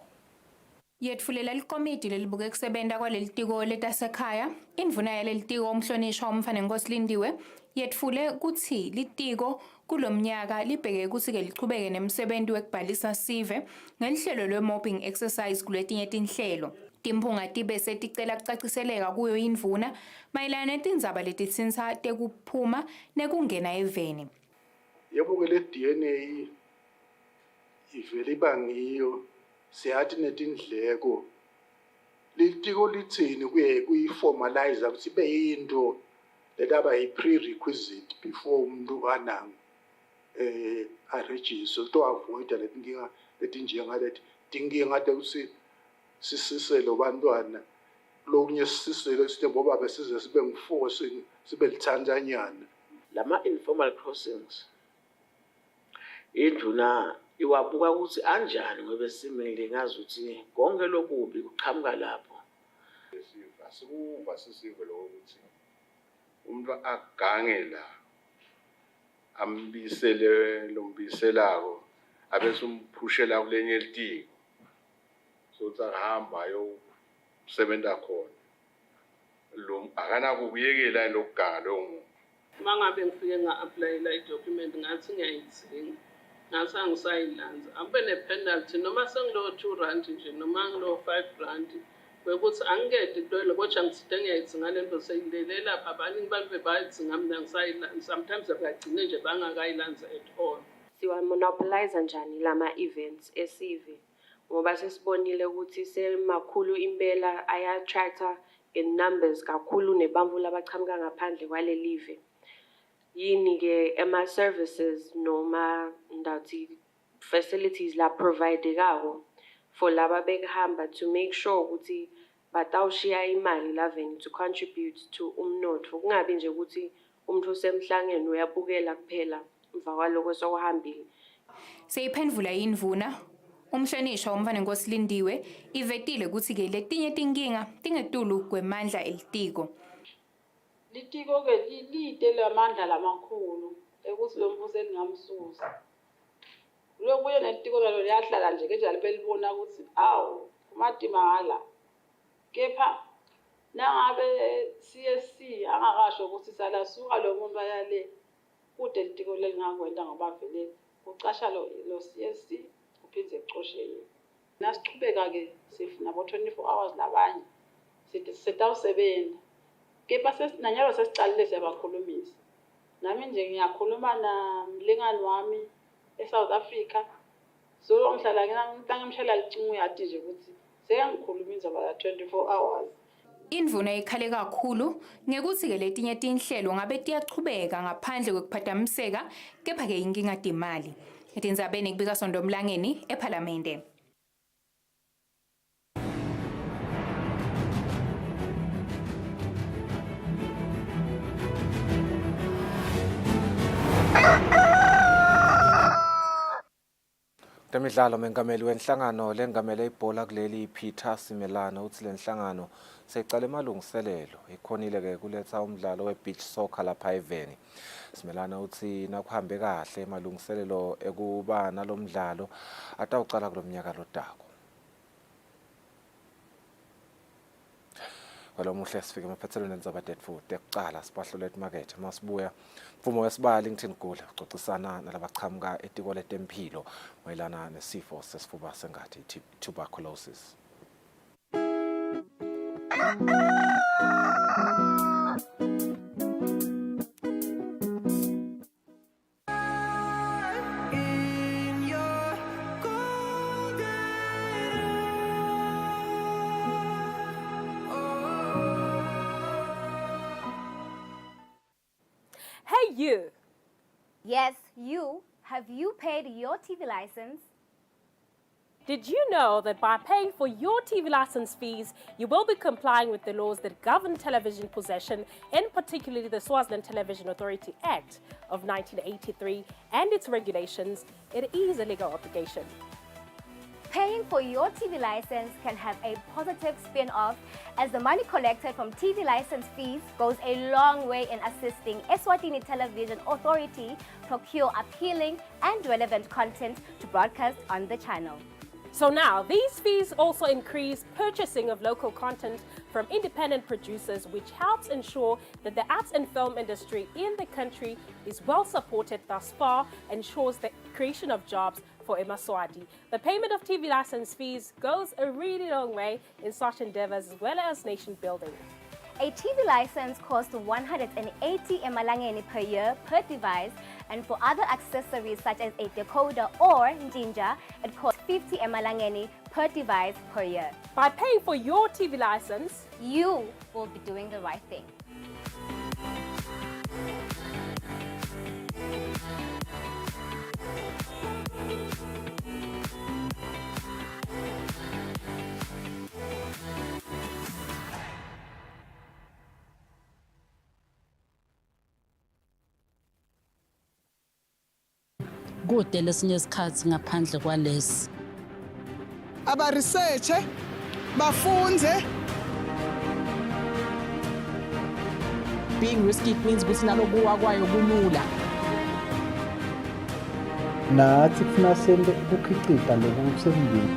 Yetfulela likomiti lelibuke kusebenta kwalelitiko letasekhaya, indvuna yalelitiko umhlonishwa uMphanenkosi lindiwe yetfule kutsi litiko kulomnyaka libheke kutsi ke lichubeke nemsebenti wekubhalisa sive ngelihlelo lwe-mobbing exercise kuletinye tinhlelo. Timphunga tibe seticela kucaciseleka kuyo indvuna mayelana netindzaba letitsintsa tekuphuma nekungena eveni. Yebo ke le DNA ivele ibangiyo siyathi netindleko litiko litsini kuyiformalize ukuthi ibe yinto letaba yi-prerequisite before umuntu anang aregister to avoid letinkinga letinjengaleti tinkinga tekuthi sisiselo bantwana lokunye sisiselo sithi ngoba besize sibe ngiforce sibe lithanzanyana lama informal crossings induna iwabuka ukuthi anjani ngoba simele ngazi ukuthi konke lokubi kuqhamuka lapho. Sikuva sisive lokho ukuthi umuntu agange la ambisele lombiselako abese umphushela kulenye elitiko sokuthi ahamba ayosebenza khona lo akana kubuyekela lokuganga lo muntu. Uma ngabe ngifike nga-aplayela i-document ngathi ngiyayidzinga ngathi angisayilanza abe ne-penalty noma sengilo 2 rand nje noma ngilo 5 rand bekuthi angikede kuloyo kodwa ngithide ngiyayidzinga lento seyilele lapha abaningi bantu bebayidzinga mina ngisayilanza sometimes abagcine nje bangakayilanza at all. Siwamonopolize njani lama events esive ngoba sesibonile ukuthi semakhulu impela aya-attracta in numbers kakhulu nebantfu labachamuka ngaphandle kwale live. Yini ke ama-services noma ndathi facilities la providekako for laba bekuhamba to make sure ukuthi batawushiya imali laveni to contribute to umnotfo kungabi nje ukuthi umuntu usemhlangeni uyabukela kuphela emva kwaloko sokuhambile. Seyiphendvula indvuna umhlonishwa uMphanenkosi lindiwe ivetile ukuthi ke letinye tinkinga tingetulu kwemandla elitiko. Litiko ke lide lamandla lamakhulu ekuthi lo mbuso elingamsusa. Lokuye netiko nalo liyahlala nje kenjalo belibona ukuthi awu uMatimala kepha nangabe CSC angakasho ukuthi salasuka lo muntu ayale kude litiko lelingakwenda ngoba vele ucasha lo CSC uphindze kucoshe yini. Nasichubeka ke sifuna bo 24 hours labanye sithi sitawusebenza. Kepha sesinanyalo sesicalile siyabakhulumisa. Nami nje ngiyakhuluma namlingani wami eSouth Africa. So ngihlala ngimshela licingo yathi nje ukuthi seyangikhulumisa bala 24 hours. Indvuna ikhale kakhulu ngekuthi ke letinye tinhlelo ngabe tiyachubeka ngaphandle kwekuphazamiseka kepha ke inkinga timali. Etindzabeni kubika Sondomlangeni eParliamente. Kwezemidlalo mengameli wenhlangano lengamele ibhola kuleli Peter Simelana uthi lenhlangano seyiqala emalungiselelo ikhonile ke kuletha umdlalo webeach soccer lapha eVeni. Simelana uthi nakuhambe kahle emalungiselelo ekuba nalomdlalo atawuqala kulomnyaka lodako. Kwalo muhle sifike emaphathelweni endzaba tetfu tekucala sibahlole emarket masibuya mfumo wesibali ngithini Gule ucocisana nalabaqhamuka etiko letempilo mayelana nesifo sesifuba sengathi tuberculosis. Hey you! Yes, you. Have you paid your TV license? Did you know that by paying for your TV license fees, you will be complying with the laws that govern television possession, and particularly the Swaziland Television Authority Act of 1983 and its regulations? It is a legal obligation. Paying for your TV license can have a positive spin-off, as the money collected from TV license fees goes a long way in assisting Eswatini Television Authority procure appealing and relevant content to broadcast on the channel. So now, these fees also increase purchasing of local content from independent producers, which helps ensure that the arts and film industry in the country is well supported thus far, ensures the creation of jobs for eMaswati. The payment of TV license fees goes a really long way in such endeavors as well as nation building. A TV license costs 180 emalangeni per year per device, and for other accessories such as a decoder or njinja, it costs 50 emalangeni per device per year. By paying for your TV license, you will be doing the right thing. Kude lesinye isikhathi ngaphandle kwalesi aba research bafunze. Being risky means ukuthi nalokuwa kwayo kulula. Nathi kufuna sente ukukhicita lokusemndeni.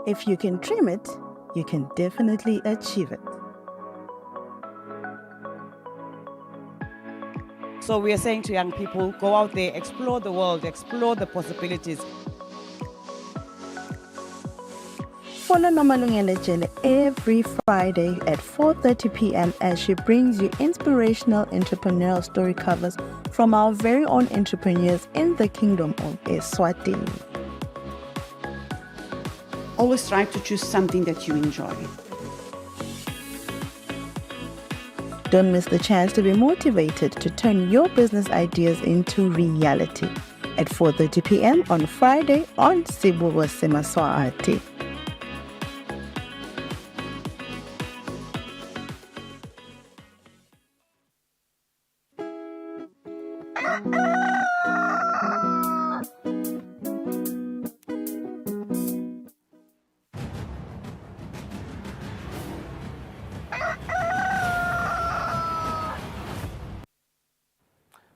If you can dream it, you can definitely achieve it. So we are saying to young people, go out there, explore the world, explore the possibilities. Follow Nomalungele Jele every Friday at 4:30 p.m. as she brings you inspirational entrepreneurial story covers from our very own entrepreneurs in the kingdom of Eswatini. Always try to choose something that you enjoy. Don't miss the chance to be motivated to turn your business ideas into reality at 4:30 p.m. on Friday on Sibuwa Semaswaati.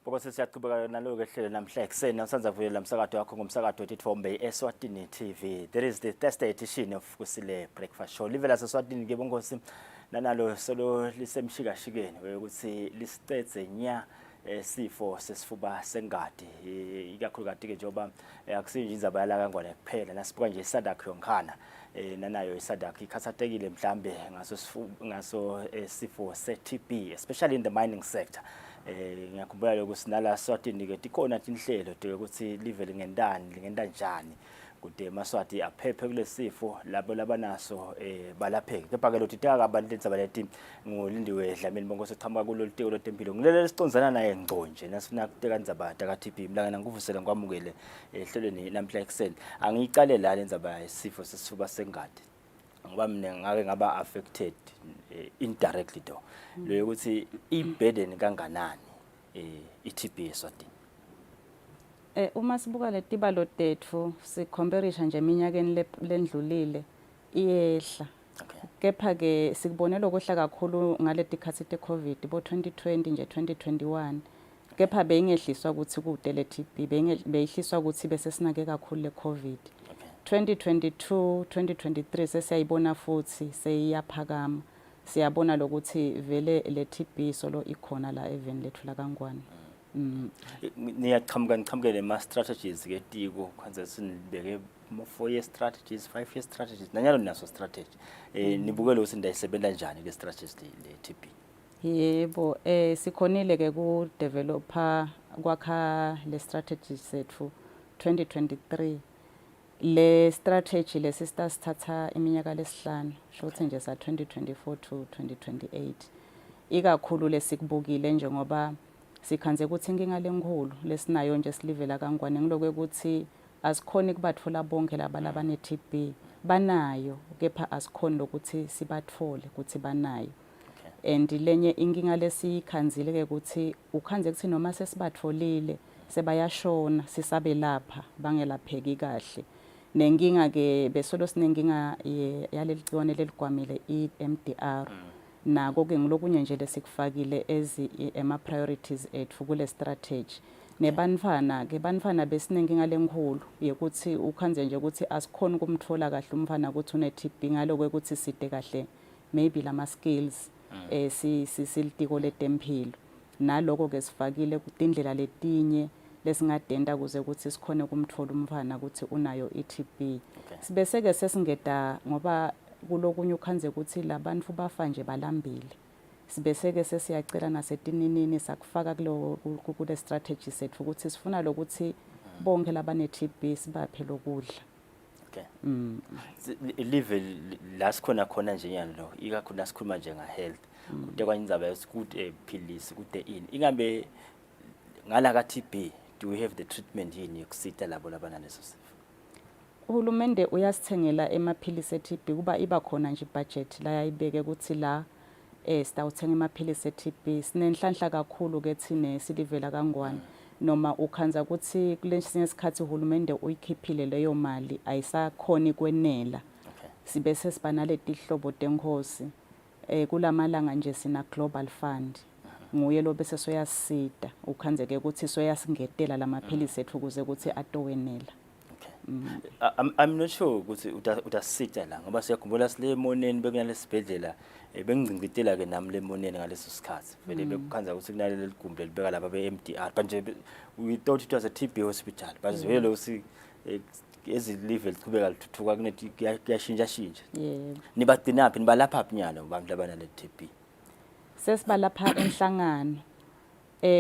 Bokose siyaqhubeka naloku ehlelo namhla ekseni usanza vulela umsakazo wakho ngomsakazo wetithombe Eswatini TV. There is the Thursday edition of Kusile Breakfast Show. Livela Eswatini ke bongosi nanalo solo lisemshikashikeni ukuthi lisitetse nya sifo sesifuba sengadi ikakhulukazi ke njoba akusinje indzaba yala kangwane kuphela nasibuka nje isadakho yonkhana nanayo isadakho ikhathatekile mhlambe ngaso sifo se-TB especially in the mining sector. Ngiyakhumbula ukuthi nala Eswatini ke tikhona tinhlelo ukuthi live lingenda njani kude eMaswati aphephe kulesifo labo labanaso balapheke kepha ke lotitaka abantu lenzaba leti ngolindiwe Dlamini bonke soqhamuka kulolu tiko lotempilo ngilele siconzana naye ngconje nasifuna kuteka indzaba ka-TB mlanga ngikuvusela ngikwamukele ehlelweni namhla ekseni angiyicale la lenzaba isifo sesifuba sengadi. ngoba mina ngake ngaba affected indirectly do lo ukuthi iburden kanganani i-TB eSwatini. Uma sibuka letibalo tetfu sikomperisha nje eminyakeni lendlulile iyehla. Kepha ke sikubonela ukuhla kakhulu ngaletikhathi te-COVID bo 2020 nje 2021. Kepha beyingehliswa ukuthi kude le TB beyihliswa ukuthi bese sinake kakhulu le COVID. 2022 2023 sesiyayibona futhi seyiyaphakama. Siyabona lokuthi vele le TB solo ikhona la even lethu la kaNgwane. Niyaqhamukele ma strategies ke tiko kwanze sinibeke 4-year strategies 5-year strategies nanyalo naso strategy nibukele ukuthi ndayisebenzela njani ke strategies le TB. Yebo sikhonile ke ku developer kwakha le strategy sethu 2023 le strategy le sithatha iminyaka lesihlanu shothi nje sa 2024 to 2028 ikakhulu lesikubukile njengoba sikhanze ukuthi inkinga lenkulu lesinayo nje silivela kaNgwane ngilokwe ukuthi asikhoni kubathola bonke labane TB banayo kepha asikhoni lokuthi sibathole ukuthi banayo. And lenye inkinga lesikhanzile ke ukuthi ukhanze ukuthi noma sesibatholile sebayashona sisabe lapha bangelapheki kahle. Nenkinga ke besolo sinenkinga yaleligciwane leligwamile iMDR nako ke ngilokunye nje lesikufakile ema priorities ethu kule strategy. Nebantfana ke bantfana besinenkinga lenkulu yekuthi ukhanze nje ukuthi asikhoni ukumthola kahle umfana ukuthi une TB ngaloko ukuthi side kahle maybe lama skills silitiko letempilo naloko ke sifakile kutindlela letinye lesingadenda kuze ukuthi sikhone kumthola umfana ukuthi unayo iTB. Sibese ke sesingeda ngoba kulokunye ukhanze ukuthi labantu bafa nje balambile. Sibese ke sesiyacela nasetininini sakufaka kule strategy sethu ukuthi sifuna lokuthi bonke labane TB sibaphe lokudla. Live la sikhona khona nje nyalo lo ikakhulu nasikhuluma nje nga health kude kwanye indzaba yesikude philisi kude ini ingabe ngala ka TB do we have the treatment yini yokusita labo labana leso sifo? Uhulumende uyasithengela emaphilisi eTB kuba iba khona nje budget la yayibeke ukuthi la sitawuthenga emaphilisi eTB sinenhlanhla kakhulu ke thine silivela kaNgwane noma ukhanza ukuthi kulesinye isikhathi uhulumende uyikhiphile leyo mali ayisakhoni kwenela. Sibese sibanale tihlobo tenkosi kulamalanga nje sina global fund nguye lo bese soyasida ukhanze ke ukuthi soyasingetela lamaphilisi ethu kuze ukuthi atowenela. I'm not sure ukuthi utasita la ngoba siyakhumbula sile moneni bekunale sibhedlela bengingcingitela ke nami le moneni ngaleso sikhathi vele bekukhanza ukuthi kunaleli gumbi libeka lapha beMDR manje we thought it was a TB hospital but vele usi ezilive liqhubeka lithuthuka kunethi kuyashintsha shintsha. Nibagcina phi nibalapha phi nyalo abantu labana le TB? Sesibalapha enhlangano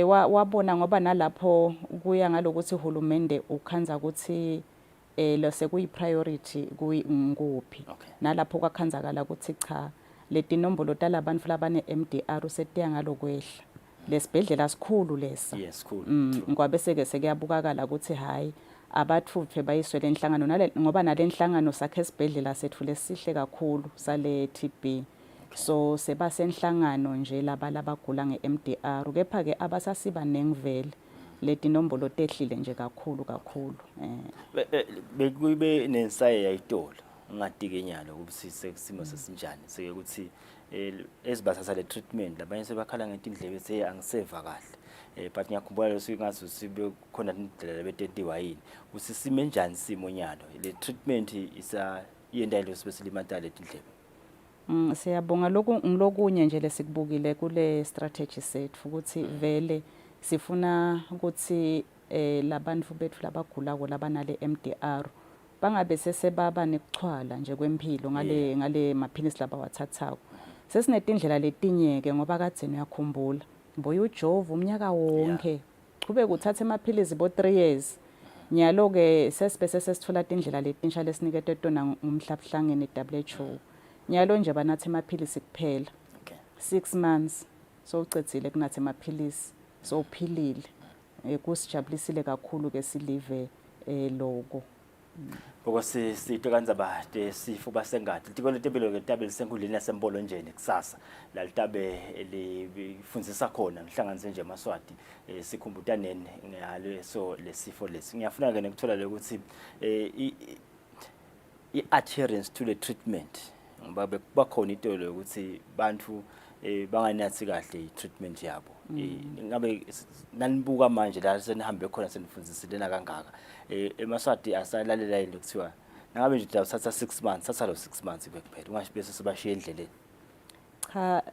wabona ngoba nalapho kuya ngalokuthi uhulumende ukhanza ukuthi lo sekuyi priority kuyinguphi nalapho kwakhanzakala ukuthi cha leti nombolo talabantu labane MDR usetiya ngalokwehla lesibhedlela sikhulu lesa. Yes cool. Ngoba bese ke sekuyabukakala ukuthi hayi abathuthe bayiswele enhlangano nale ngoba nalenhlangano sakhe esibhedlela sethu lesihle kakhulu sale TB. So seba senhlangano nje labagula ngeMDR kepha ke abasasiba nengivele leti nombolo tehlile nje kakhulu bekube nensaye yayitola ungatike nyalo kubusise kusimo sesinjani seke ukuthi ezibasasa le treatment labanye sebakhala ngetindlebe sey angiseva kahle but ngiyakhumbula lo singazi sibe khona indlela betentiwa yini usisime njani simo nyalo le treatment isa yendalo sibeselimata letindlebe. Siyabonga lokunye nje lesikubukile kule strategy sethu ukuthi vele sifuna ukuthi labantu bethu labagula labanale MDR bangabe sesebaba nekuchwala nje kwempilo ngale maphilisi laba wathathako. Sesinetindlela letinyeke ngoba kadzeni uyakhumbula mboya ujova umnyaka wonke kube kuthatha emaphilisi bo 3 years nyalo ke sesibese sesithola indlela letinsha lesinikete tona umhlabuhlangene WHO nyalo nje banathe emaphilisi kuphela 6 months so ucedzile kunathe emaphilisi so uphilile kusijabulisile kakhulu ke silive logo Because sito kanzaba sifo basengadi litiko letempilo ke tabe lisenkundleni yasembolonjeni kusasa la litabe lifundzisa khona ngihlanganise nje eMaswati sikhumbutaneni ngalo so lesifo lesi ngiyafuna ke nekuthola ukuthi i-adherence to the treatment ngoba bakhona into lokuthi bantu banganathi kahle i-treatment yabo ngabe nanibuka manje la senihambe khona senifundzisilena kangaka eMaswati asalalela into kuthiwa ngabe nje uthatha 6 months thatha lo 6 months kuphela ungasho bese sibashiya endleleni cha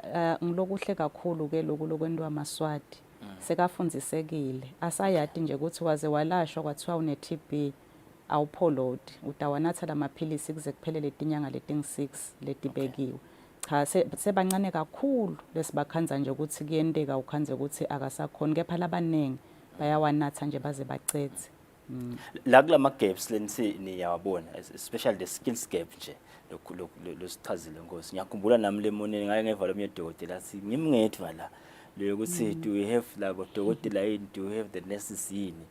ngilokuhle kakhulu ke lokwentwa amaswati sekafundzisekile asayati nje ukuthi waze walashwa kwathiwa une TB awupholodi utawanatha lamaphilisi kuze kuphelele inyanga leting6 letibekiwe cha sebancane kakhulu lesibakhanza nje ukuthi kuyenteka ukhanze ukuthi akasakhona kepha labanengi bayawanatha nje baze bacethe la kulama gaps lenisi niyawabona especially the skills gap nje losichazile Nkosi ngiyakhumbula nami lemoneni ngaye ngeva lo myedokotela athi ngimngedva la lokuthi do we have labo dokotela yini do we have the nurses yini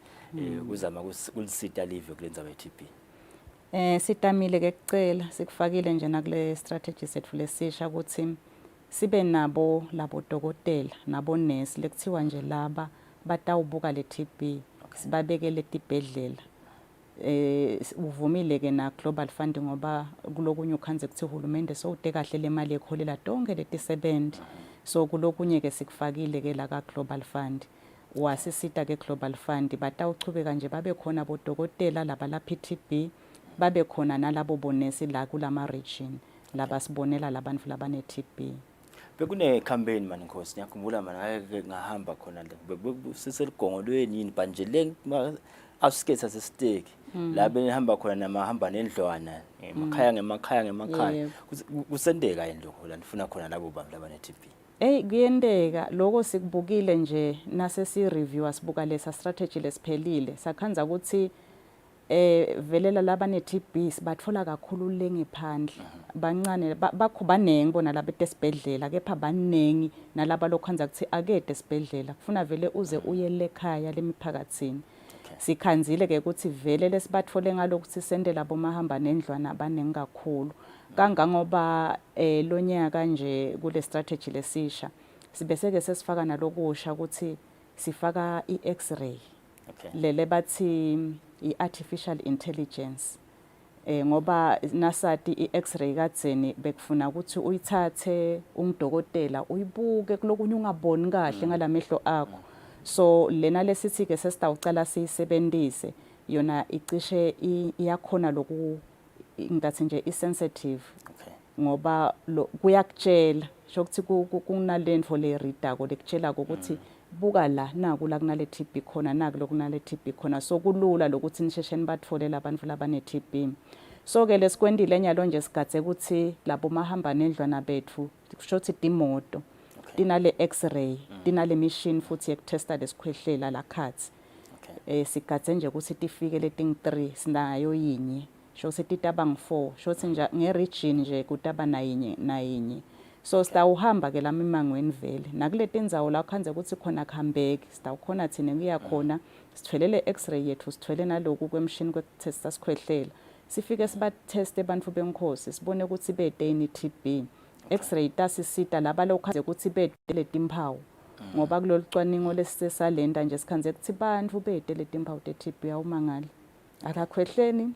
kuzama kulisita live kulenza be-TB sitamile ke kucela sikufakile nje nakule strategy sethu lesisha ukuthi sibe nabo labo dokotela nabo nurse lekuthiwa nje laba batawubuka le TB sibabekele etibhedlela uvumile ke na global fund ngoba kulokunye ukhanze kuthi uhulumende so ude kahle le mali ekholela tonke letisebenzi so kulokunye ke sikufakile ke la ka global fund wasisita ke global fund batawuchubeka nje babe khona abodokotela laba lapha TB babe khona nalabo bonesi la kulama region laba sibonela labantu labane TB bekune campaign mani Nkosi ngiyakhumbula mana ngeke ngahamba khona siseligongolweni yini banje le outskirts asesiteki la behamba khona namahamba nendlwana emakhaya kusendeka yini lokho la nifuna khona labo bantu labane TB kuyendeka lokho sikubukile nje nase si review asibuka lesa strategy lesiphelile sakhanza ukuthi velela labane TB sibathola kakhulu lengi phandle bancane bakho banengi bona laba esibhedlela kepha banengi nalaba lokhanza kuthi akede esibhedlela kufuna vele uze uye lekhaya lemiphakatsini sikhanzile ke ukuthi vele lesibathole ngalokuthi sendela bomahamba nendlwana banengi kakhulu kangangoba lonyaka nje kule strategy lesisha sibese ke sesifaka nalokusha ukuthi sifaka i-x-ray lele bathi i-artificial intelligence ngoba nasati i-x-ray kadzeni bekufuna ukuthi uyithathe ungidokotela uyibuke kulokunye ungaboni kahle ngalamehlo akho so lena lesithi ke sesitawucala siyisebenzise yona icishe iyakhona lokhu ngathi nje i-sensitive ngoba kuyakutshela shokuthi kunalento le reader lekutshela ukuthi buka la naku la kunale TB khona naku lokunale TB khona so kulula lokuthi nisheshe nibathole labantu labane TB so ke lesikwendile nyalo nje sigadze ukuthi labo mahamba nendlwana bethu kushothi imoto tinale x-ray tinale machine futhi yekutesta lesikhwehlela la khathi sigadze nje ukuthi tifike leting 3 sinayo yinye shothi titaba ngi4 shothi nje ngeregion nje kutaba nayinye so sitawuhamba ke lami mangweni vele nakuleti ndzawo la khanze ukuthi khona khambeki sitawukhona thina kuya khona sithelele x-ray yethu sithwele naloku kwemshini kwetesta sikhwehlela sifike sibateste abantu beNkosi sibone ukuthi bedeni TB x-ray tasisita laba lokhanze ukuthi bedele timpawu ngoba kulolu cwaningo lesisalenda nje sikhanze ukuthi bantu bedele timpawu te-TB awumangala akakhwehleni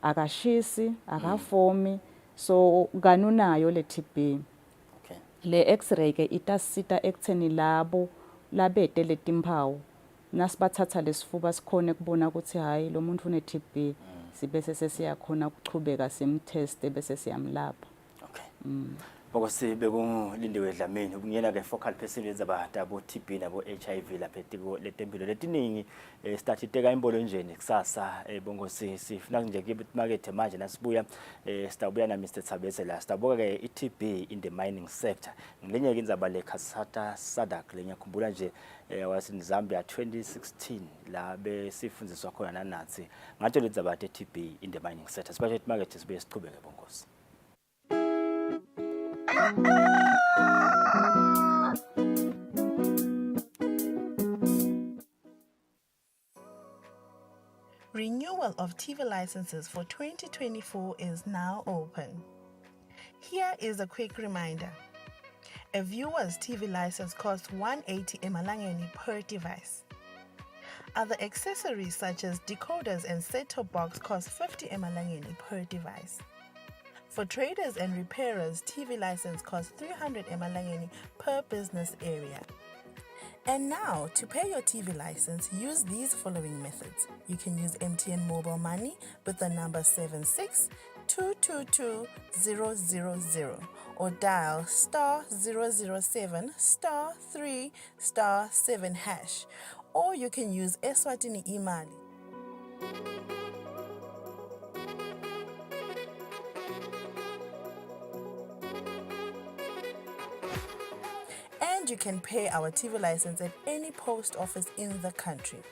akashisi akafomi so kanunayo le TB le x-ray ke itasita ekutheni labo labede letimpawu nasibathatha lesifuba sikhone kubona ukuthi hayi lo muntu une TB sibese sesiyakhona ukuchubeka simteste bese siyamlapha Because bekungilindiwe Dlamini ukungena ke focal person ezabahata bo TB nabo HIV lapha etiko letempilo letiningi statiteka imbolonjeni kusasa bongosi sifuna nje ke market manje nasibuya sitabuya na Mr Thabese la sitabuka ke iTB in the mining sector ngelinye ke indzaba le Khasata Sadak lenyakhumbula nje wasi Zambia 2016 la besifundiswa khona nanathi ngathi lenzaba TB in the mining sector special market sibuye siqhubeke bongosi. Renewal of TV licenses for 2024 is now open. Here is a quick reminder. A viewer's TV license costs 180 emalangeni per device. Other accessories such as decoders and set-top box cost 50 emalangeni per device. For traders and repairers, TV license costs 300 emalangeni per business area. And now, to pay your TV license, use these following methods. You can use MTN Mobile Money with the number 762222000 or dial *007 *3 *7 hash. Or you can use Eswatini Imali. And you can pay our TV license at any post office in the country.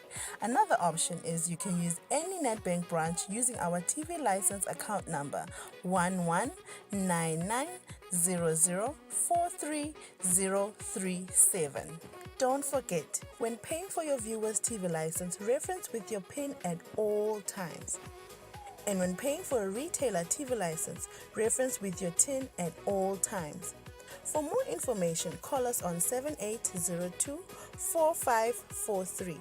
Another option is you can use any NetBank branch using our TV license account number 119900430037. Don't forget, when paying for your viewer's TV license, reference with your PIN at all times. And when paying for a retailer TV license, reference with your TIN at all times. For more information, call us on 7802-4543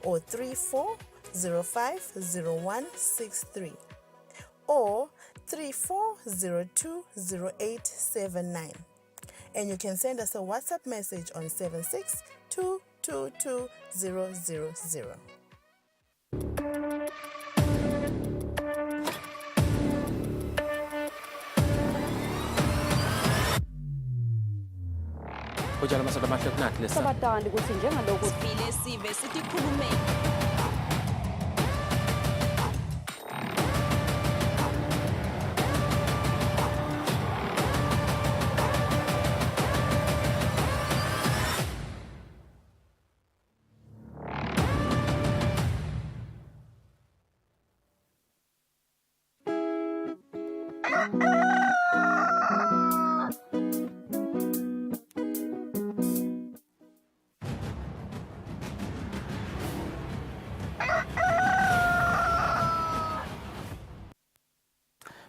or 34050163 or 34020879. And you can send us a WhatsApp message on 762222000. Ujala masoda mahle kunathi lesa. Sabatandi ukuthi njengalokhu Sifile sive sikhulume.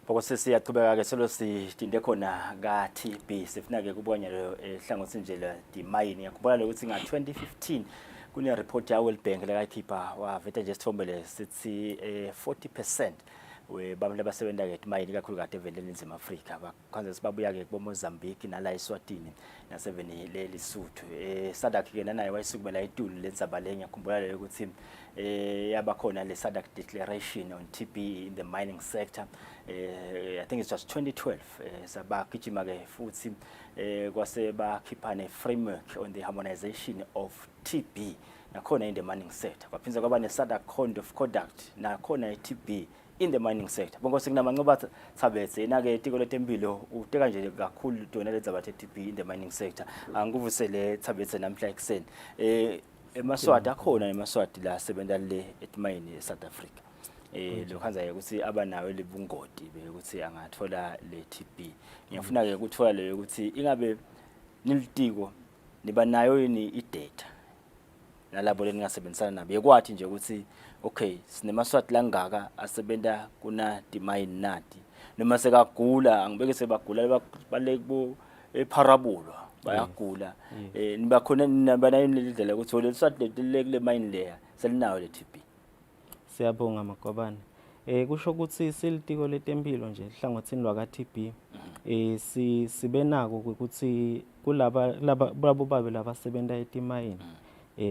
Bokose siyaqhubeka ke selo sidinde khona ka TB sifuna ke kubonye lo ehlangothini nje la dimayini yakubona ukuthi nga 2015 kune report ya World Bank la keeper wa veta nje sithombele sithi 40% webamle basebenza ke dimayini kakhulu kade eveleni nzima Afrika bakhanze sibabuya ke kubo Mozambique nala Eswatini naseveni le Lesotho SADC ke naye wayisukumela itulu lenzaba le ngiyakhumbula le ukuthi yabakhona le SADC declaration on TB in the mining sector. I think it's just 2012 sabagijima ke futhi kwase bakhiphana a framework on the harmonization of TB nakhona in the mining sector kwaphinza kwaba ne SADC code of conduct nakhona iTB in the mining sector bonke sekunamancoba thabetse ina ke itiko letempilo uteka nje kakhulu tona lenzaba TB in the mining sector angikuvusele thabetse namhla ekseni emaswati akhona emaswati la sebenza le etmayini eSouth Africa lokhanza ukuthi abanayo lebungodi bekuthi angathola le TB ngiyafuna ke ukuthola le ukuthi ingabe nilitiko niba nayo yini idata nalabo leningasebenzisana nabo yekwathi nje ukuthi okay sinemaswati langaka asebenta kuna dimine nati noma sekagula angibeke sebagula balekubo epharabulwa bayagula niba khona nabanayo indlela ukuthi leswati lekule mine layer selinayo le TB. Siyabonga Magobane. Kusho ukuthi silitiko letempilo nje hlangothini lwaka TB sibenako ukuthi kulaba labo babe labasebenza etimayini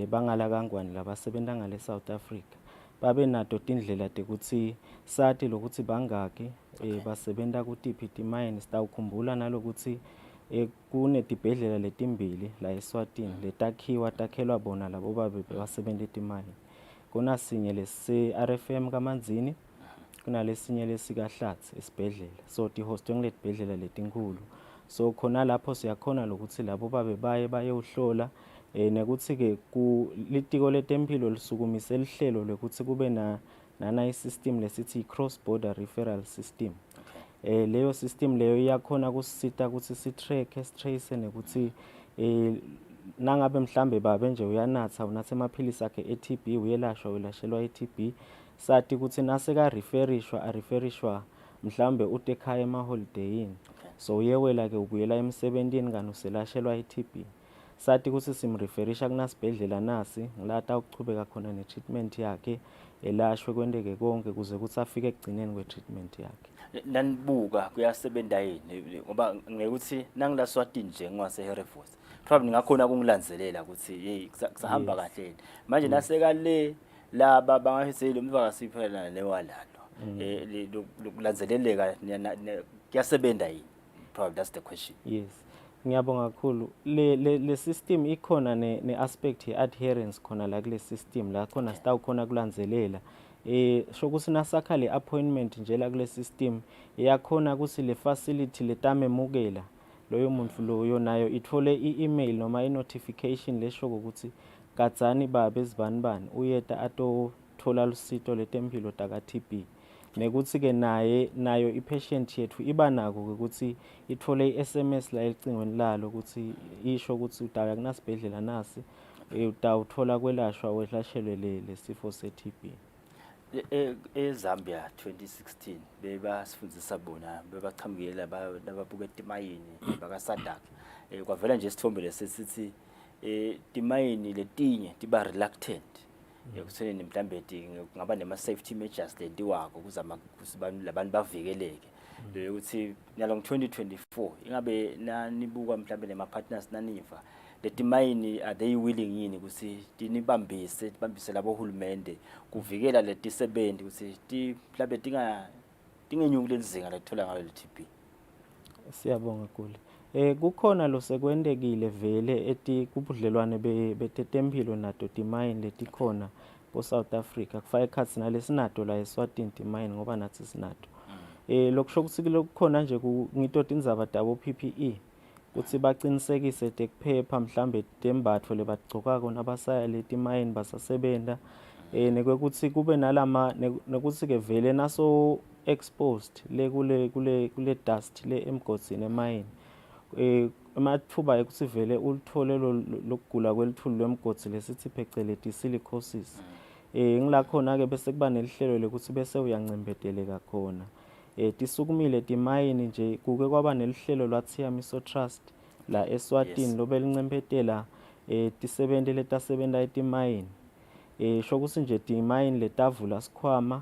bangala kangwani labasebenza ngale South Africa babe nato indlela ukuthi sathi lokuthi bangaki basebenza kutiphi timayini sitawukhumbula nalokuthi kune tibhedlela letimbili la Eswatini takhelwa bona labo babe basebenza etimayini. Kuna sinye lesi RFM kaManzini kuna lesinye lesikaHlatsi esibhedlela so ti hostwe ngile tibhedlela letinkulu so khona lapho siyakhona lokuthi labo babe baye uhlola nekuthi ke ku litiko letempilo lisukumise lihlelo lokuthi kube na system lesithi cross border referral system. Leyo system leyo iyakhona kusita ukuthi si track trace nekuthi nangabe mhlambe babe nje uyanatha unathe amaphilisi akhe e-TB uyelashwa ulashelwa i-TB sathi ukuthi naseka referishwa mhlambe uthi ekhaya emaholideyini so uyewela ke ubuyela emsebentini kanti uselashelwa i-TB sathi ukuthi simreferisha kunasibhedlela nasi ngilata ukuchubeka khona ne-treatment yakhe elashwe kwendeke konke kuze kuthi afike ekugcineni kwe-treatment yakhe. Nanibuka kuyasebenza yini ngoba ngekuthi nangilaSwatini nje ngwase-Hereford probably ngakhona kungilandzelela ukuthi hey kusahamba kahle manje naseka le laba bangahise umvakasi phela newalalo lokulandzeleleka kuyasebenza yini probably that's the question. Yes, ngiyabonga kakhulu le system ikhona ne-aspect ye-adherence khona la kule system la khona sitawukhona kulandzelela shokuthi nasakha le appointment nje la kule system iyakhona ukuthi le facility letamemukela loyo muntu loyo nayo ithole i-email noma i-notification lesho ukuthi kadzani babe zibanibani uyeta atothola lusito letempilo taka-TB nekuthi ke nayo i-patient yethu iba nako ukuthi ithole i-SMS la elicingweni lalo ukuthi isho ukuthi utaya kunasibhedlela nasi utawuthola kwelashwa welashelwe lesifo se-TB. eZambia 2016 bebasifundisa bona bebachambukela lababuka etimayini bakaSadak kwavela nje isithombe lesithi timayini letinye tiba reluctant ekutheni mhlambe ngaba nema safety measures lentiwako kuzama labantu bavikeleke ukuthi nalo 2024 ingabe nanibuka mhlambe nema partners naniva letimayini are they willing yini ukuthi tinibambise labo hulumende kuvikela letisebenzi ukuthi mhlambe tingenyuki lelizinga lethola ngalo le-TB. Siyabonga Kule. Kukhona lo sekwendekile vele kubudlelwane betetempilo nato timayini letikhona South Africa kufaka ekhatsi nalesinato la eSwatini timayini ngoba nathi sinato. Lokusho ukuthi kukhona nje ngito tindzaba tabo PPE ukuthi baqinisekise tekuphepha mhlambe tembatho lebagcokako nabasaya letimayini basasebenta nekwekuthi kube nekuthi ke vele naso exposed le kule dust le emgodzini emayini emathuba ukuthi vele ulithole lokugula kwelithulu lwemgodzi lesithi phecelezi silicosis ngilakhona ke bese kuba nelihlelo lekuthi bese uyancembeteleka khona tisukumile timayini nje kuke kwaba nelihlelo lwathiya Miso Trust la eSwatini lobe lincempetela tisebente letasebenta etimayini shokuthi nje timayini letavula sikhwama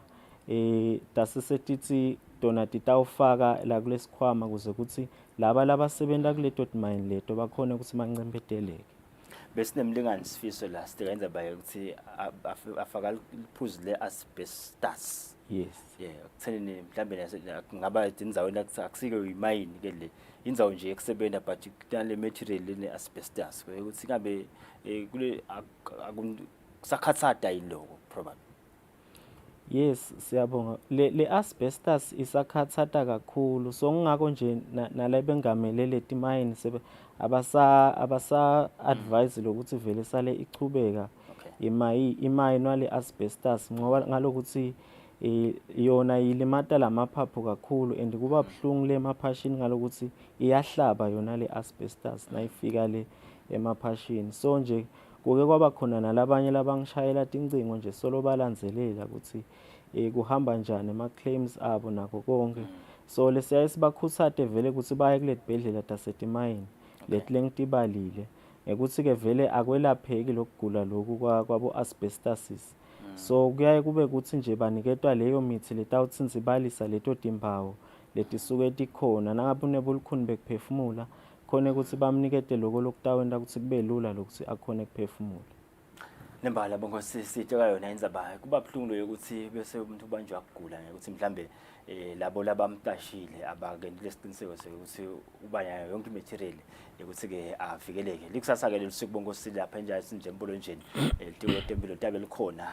tasisetithi tona titawufaka la kulesikhwama kuze kuthi laba labasebenta kuleto timayini leto bakhona ukuthi manqempeteleke. Besinemlinganisifiso la sitenza baye ukuthi afaka iphuzu le-asbestos. Yes. Kutheni mhlambe ngaba indzaweni akusike uyimayini ke le indzawo nje ekusebenta but kunale material le-asbestos ukuthi ngabe kule kusakhathata yiloko probably. Yes, siyabonga. Le asbestos isakhathata kakhulu so ngako nje nala bengamele letimayini abasa advise lokuthi vele sale ichubeka imayini wale asbestos ngoba ngalokuthi yona yilimata lamaphaphu kakhulu and kuba buhlungu le maphashini ngalokuthi iyahlaba yona le asbestos nayifika le emaphashini so nje kuke kwaba khona nalabanye labangishayela tincingo nje solo balandzelela ukuthi kuhamba njani ama claims abo nako konke so lesiya sibakhuthate vele ukuthi baye kule tibhedlela tasetimayini letilengitibalile ukuthi ke vele akwelapheki lokugula lokhu kwabo asbestosis so kuyaye kube ukuthi nje baniketwa leyo mithi letawutsinzibalisa leto timpawu letisuke tikhona nangabe unebulukhuni bekuphefumula khona ukuthi bamnikete lokho lokutawenda ukuthi kube lula lokuthi akhone ukuphefumula. Nembala bonke sitshela yona indzaba kuba buhlungu ukuthi bese umuntu ubanjwa ukugula ukuthi mhlambe labo labamtashile abakendile isiqiniseko sokuthi uba yayo yonke imaterial ukuthi ke avikeleke likusasa ke lesuku bonke silapha nje sinje embolonjeni litiko tempilo tabe likhona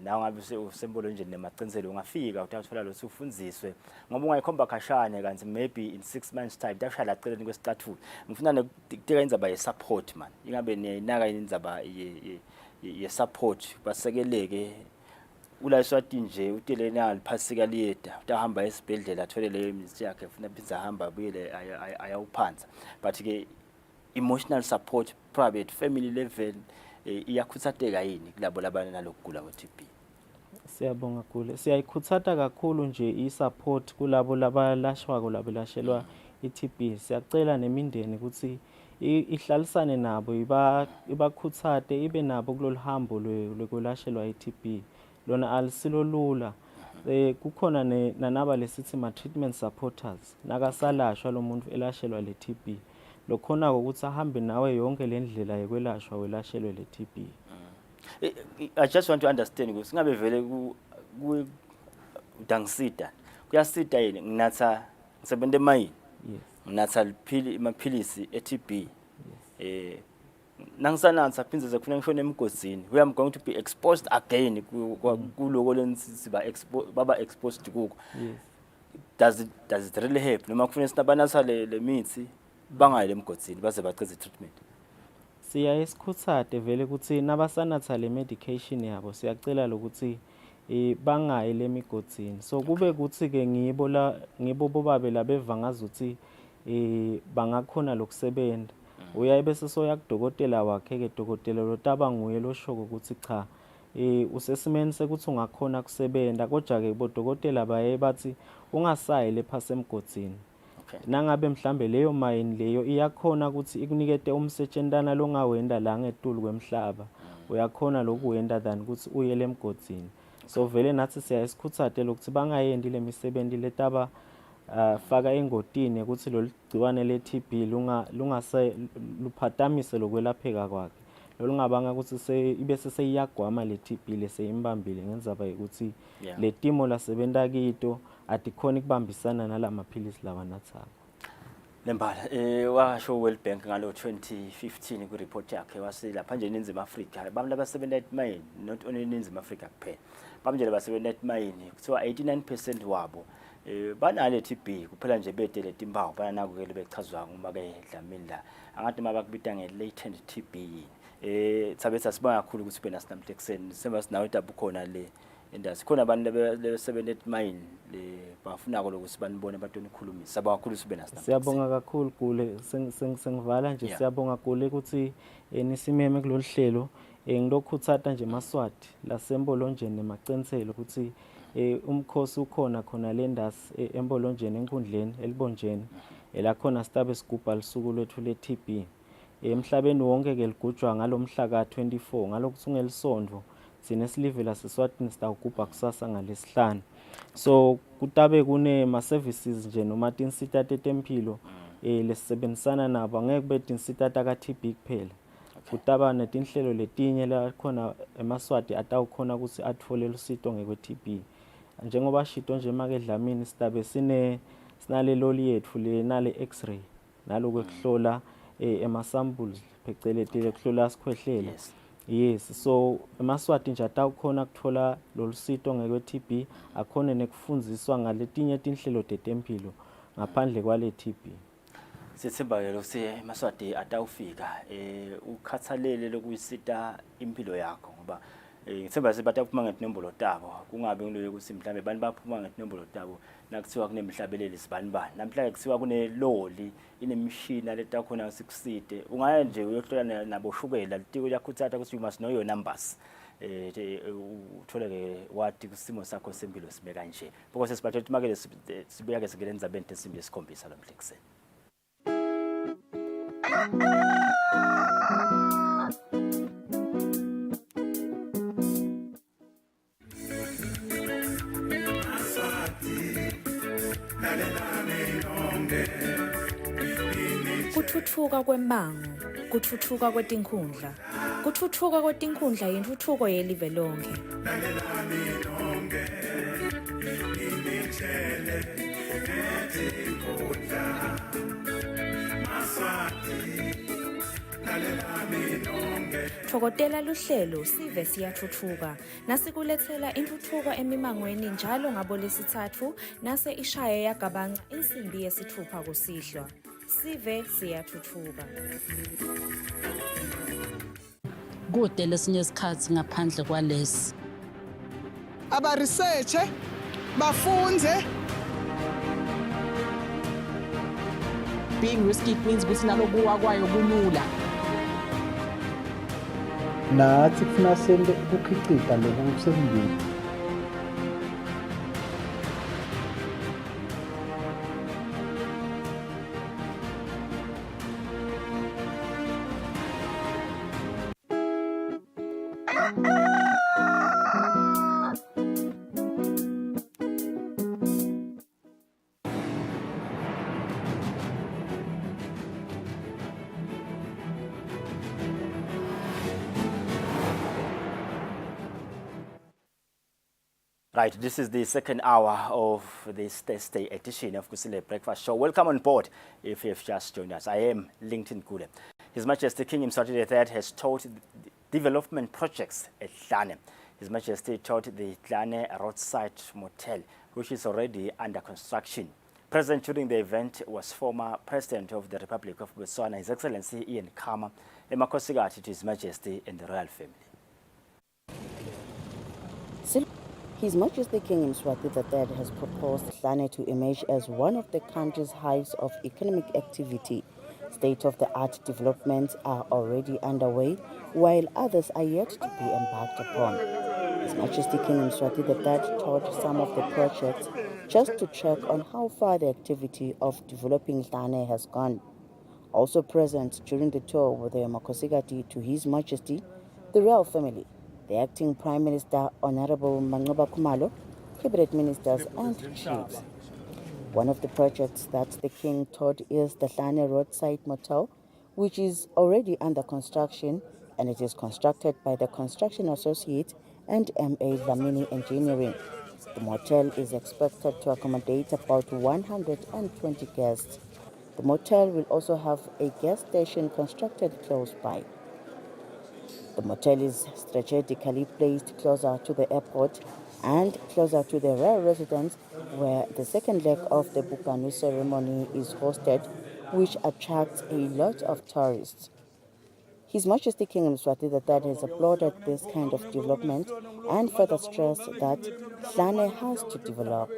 nawe ngabe usembolonjeni nemaqiniselo ungafika uthathola lo ufundziswe ngoba ungayikhomba khashane kanti maybe in 6 months time tashala aceleni kwesithathu ngifuna nekuteka indzaba ye support man ingabe nenaka indzaba ye support basekeleke ula Eswatini nje utelena aliphasika liyeda utahamba esibhedlela athole leyo imithi yakhe ufuna phinza hamba buyele ayawuphanza but ke emotional support private family level iyakhuthateka yini kulabo labana nalokugula kwe-TB? Siyabonga kakhulu. Siyayikhuthata kakhulu nje i-support kulabo labalashwako labelashelwa i-TB. Siyacela nemindeni ukuthi ihlalisane nabo ibakhuthate ibe nabo kulolu hambo lokwelashelwa i-TB. Lona alisilolula. Kukhona nanaba lesithi ma-treatment supporters. Nakasalashwa lo muntu elashelwa le-TB. Lokhona ukuthi ahambe nawe yonke le ndlela yokwelashwa welashelwe le-TB. I just want to understand ukuthi ngabe vele ku dangisida kuyasida yini nginatha ngisebenza emayini nginatha amaphilisi e-TB nangisanatha phindze sekufuna ngishone emgozini we am going to be exposed again kuloko lensiba exposed kuko. Does it really help noma kufuna sinabanatha le mithi bangayi emgozini baze baqede treatment? Siya isikhuthade vele ukuthi nabasanatha le medication yabo siyacela lokuthi bangayi lemigodini. So kube kuthi ke ngibo bobabe labeva ngazuthi bangakhona lokusebenza. Uyaye bese soya kudokotela wakhe ke dokotela lo taba nguye lo shoko ukuthi cha usesimeni sekuthi ungakhona kusebenza kodwa ke bodokotela baye bathi ungasayi lephasa emgodini. Nangabe mhlambe leyo mayini leyo iyakhona ukuthi ikunikete umsetshentana longawenda la ngetulu kwemhlaba uyakhona lokuwenda than ukuthi uye lemgodini. So vele nathi siyayisikhuthate lokuthi bangayendi lemisebenzi letaba faka engotini ukuthi lo ligciwane le-TB lungase luphatamise lokwelapheka kwakhe. Lolungabanga ukuthi ibe sesiyagwama le-TB leseyimbambile ngenzaba ukuthi le timo lasebenta kito adikhona kubambisana nalamaphilisi lawa nathaka. Lembala washo World Bank ngalo 2015 ku report yakhe wasi lapha nje eNingizimu Afrika abantu abasebenza emayini not only eNingizimu Afrika kuphela bamnje abasebenza emayini kuthiwa 89% wabo banale TB kuphela nje bedele timpawu banako ke lebechazwa nguma ke Dlamini la angathi mabakubita nge-latent TB thabetha sibanga kakhulu ukuthi bena sinamhlekuseni semba sinawe tabu khona le indasi khona abantu lebesebenza emayini le bafuna ukuthi banibone abantu onikhulumisa saba kakhulu sibena sinamhlekuseni. Siyabonga kakhulu kule sengivala nje siyabonga kule ukuthi nisimeme kulolu hlelo ngilokhuthata nje eMaswati lasembolonjeni nemacenselo ukuthi umkhosi ukhona khona le ndasi embolonjeni enkundleni elibonjeni la khona sitabe sigubha lisuku lethu le-TB emhlabeni wonke ke ligujwa ngalomhla ka-24 ngalokuthi ungelisondvo sine silive la Eswatini sitagubha kusasa ngalesihlanu. So kutabe kune ma services nje noma tinsita tetempilo lesebenzisana nabo angeke bethi insita ka-TB kuphela. Kutaba netinhlelo letinye la khona eMaswati atawukhona ukuthi athole lusito ngekwe-TB. Njengoba shito nje make Dlamini sitabe sinale loli yethu le nale x-ray naloko kuhlola ema-samples pheceleti kuhlola sikhwehlela. Yes, so eMaswati nje atawukhona kuthola lolusito ngekwe-TB akhone nekufundziswa ngaletinye tinhlelo tetempilo ngaphandle kwale TB. Sithemba ke lokuthi eMaswati atawufika ukhathalele lokuyisita impilo yakho ngoba ngithemba sibatha kuphuma ngenombolo tabo kungabe ngilole ukuthi mhlambe bani baphuma ngenombolo tabo nakuthiwa kunemhlabeleli sibani bani namhlanje kuthiwa kuneloli inemishini leta khona ngisikuside ungaya nje uyohlola nabo shukela litiko liyakhuthatha ukuthi you must know your numbers uthole ke wathi kusimo sakho sempilo sibe kanje because sibathe ukuthi make sibuya ke singene ndzabeni tesimbi yesikhombisa lo mhlekuseni. Kuthuthuka kwembango, kuthuthuka kwetinkhundla. Kuthuthuka kwetinkhundla yintuthuko yelive lonke. Thokotela luhlelo sive siyathuthuka nasikulethela intuthuko emimangweni njalo ngabo lesithathu nase ishaye yagabanca insimbi yesithupha kusihlwa. Sive siyathuthuka. Kude lesinye isikhathi ngaphandle kwalesi. Aba research bafunze being risky, it means ukuthi nalokuwa kwayo kulula. nathi kufuna sente ukukhicita loku kusembili. Right, this is the second hour of this Thursday edition of Kusile Breakfast Show. Welcome on board if you have just joined us. I am Lincoln Kule. His Majesty King Eswatini III has taught development projects at Hlane. His Majesty taught the Hlane roadside motel, which is already under construction. Present during the event was former President of the Republic of Botswana, His Excellency Ian Khama, a Makhosikati to His Majesty and the royal family. His Majesty King Eswatini III has proposed Hlane to emerge as one of the country's highs of economic activity. State-of-the-art developments are already underway, while others are yet to be embarked upon. His Majesty King Eswatini III toured some of the projects just to check on how far the activity of developing Hlane has gone. Also present during the tour were the Makhosikati to His Majesty, the royal family, the acting Prime Minister Honorable Manqoba Khumalo, cabinet ministers and chiefs. One of the projects that the king toured is the Hlane roadside motel, which is already under construction, and it is constructed by the Construction Associate and MA Dlamini Engineering. The motel is expected to accommodate about 120 guests. The motel will also have a gas station constructed close by. The motel is strategically placed closer to the airport and closer to the royal residence, where the second leg of the Bukanu ceremony is hosted, which attracts a lot of tourists. His Majesty King Eswatini III has applauded this kind of development and further stressed that Hlane has to develop.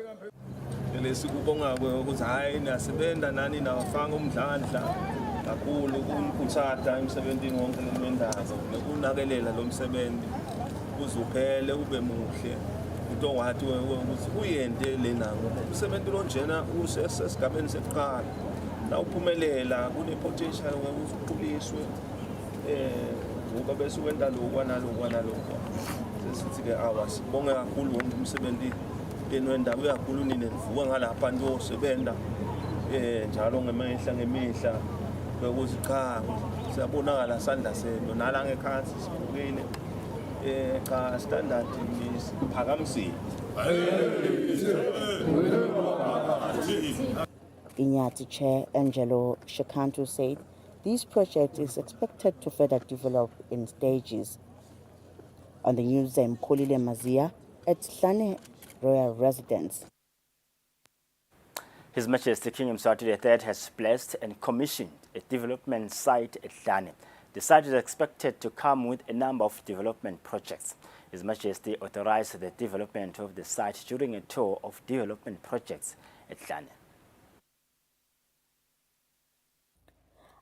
Kakhulu ukukhuthaza emsebenzini wonke wendawo nokunakelela lo msebenzi uzuphele ube muhle into wathi ukuthi uyende lena ngoba umsebenzi lonjena usesigabeni sekuqala la uphumelela kune potential ukuthi ukhuliswe ngoba bese wenda lokwa nalokwa sesithi ke awasibonge kakhulu wonke umsebenzi enwenda uyakhulu nini nivuka ngalapha ntosebenza njalo ngemihla ukuthi cha siyabonakala sandla senu nala ngekhansi sibukile cha standard isiphakamisile. Inyati Chair Angelo Shakantu said this project is expected to further develop in stages. On the news, I'm Kusile Mazia at Hlane Royal Residence. His Majesty King Eswatini III has blessed and commissioned a development site at Hlane. The site is expected to come with a number of development projects. His Majesty authorized the development of the site during a tour of development projects at Hlane.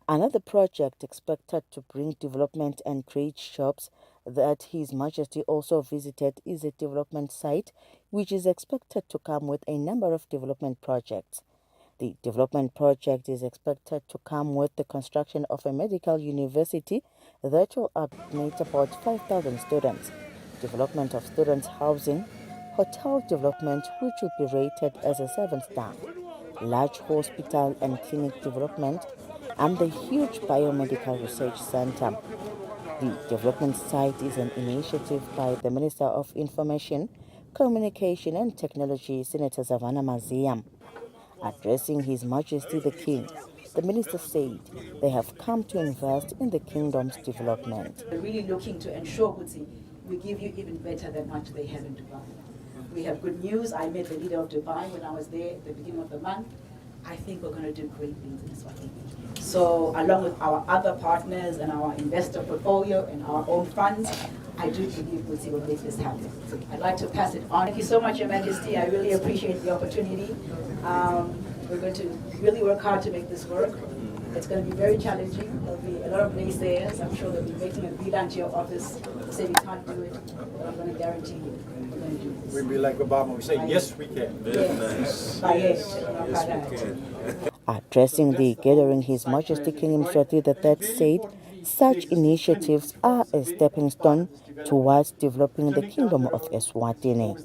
Another project expected to bring development and create jobs that His Majesty also visited is a development site which is expected to come with a number of development projects. The development project is expected to come with the construction of a medical university that will admit about 5,000 students, development of students' housing, hotel development which will be rated as a 7-star, large hospital and clinic development, and the huge biomedical research center. The development site is an initiative by the Minister of Information, Communication and Technology, Senator Zavana Maziam. Addressing His Majesty the King, the minister said they have come to invest in the kingdom's development. We're really looking to ensure we give you even better than what they have in Dubai. We have good news. I met the leader of Dubai when I was there at the beginning of the month. I think we're going to do great things in Eswatini. So along with our other partners and our investor portfolio and our own funds, I do believe we'll make this happen. I'd like to pass it on. Thank you so much, Your Majesty. I really appreciate the opportunity. We're going to really work hard to make this work. It's going to be very challenging. There'll be a lot of naysayers. I'm sure they'll be making a beeline to your office to say we can't do it, but I'm going to guarantee you we're going to do this. We'll be like Obama, we say, yes, we can. Yes. Yes, we can. Addressing the gathering, His Majesty King Mswati III said such initiatives are a stepping stone towards developing the Kingdom of Eswatini.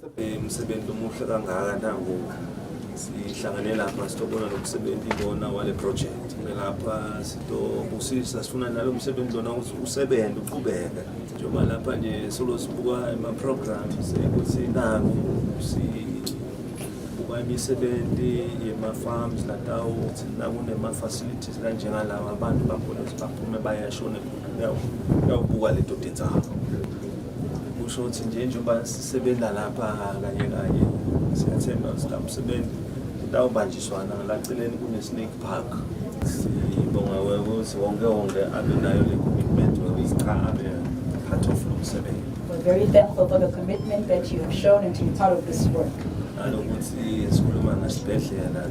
Sihlangane lapha sitobona lokusebenza ibona wale project lapha sitobusisa sifuna nalo umsebenzi lona usebenze uqhubeke njengoba lapha nje solo sibuka ama programs ukuthi naku sibuka imisebenzi yema farms latawo ukuthi naku nema facilities kanjengalawa abantu bakhona sibaphume bayashona yawubuka leto data kusho ukuthi nje njengoba sisebenza lapha kanye kanye siyathemba sitamsebenzi dawubanjiswana laceleni kune snake park sibonga ukuthi wonke abe nayo le commitment wezicha abe part of lo msebenzi. We're very thankful for the commitment that you have shown and to be part of this work. Nalokuthi sikhuluma nasibhedlela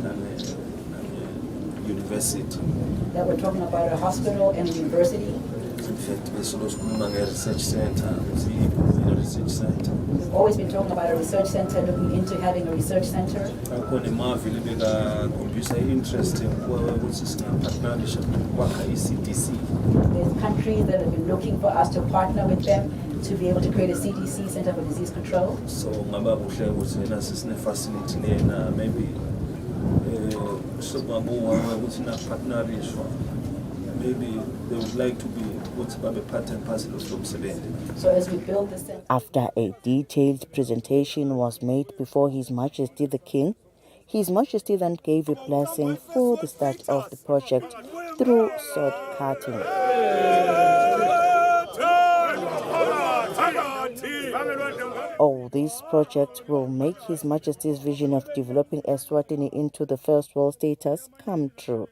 university. That we're talking about a hospital and a university. In fact, sikhuluma nge-research center, research center. We've always been talking about a research center, looking into having a research center. Akhona imavili bekakhombisa interest ukuthi singapartnerisha kwakha i-CDC. There's countries that have been looking for us to partner with them to be able to create a CDC, Center for Disease Control. So ngaba kuhle ukuthi yena sisine facility lena maybe sobabuwa ukuthi na partnerishwa. Maybe they would like to be part and parcel of the msebenzi. So as we build the center. After a detailed presentation was made before His Majesty the King, His Majesty then gave a blessing for the start of the project through sword cutting. All these projects will make His Majesty's vision of developing Eswatini into the first world status come true.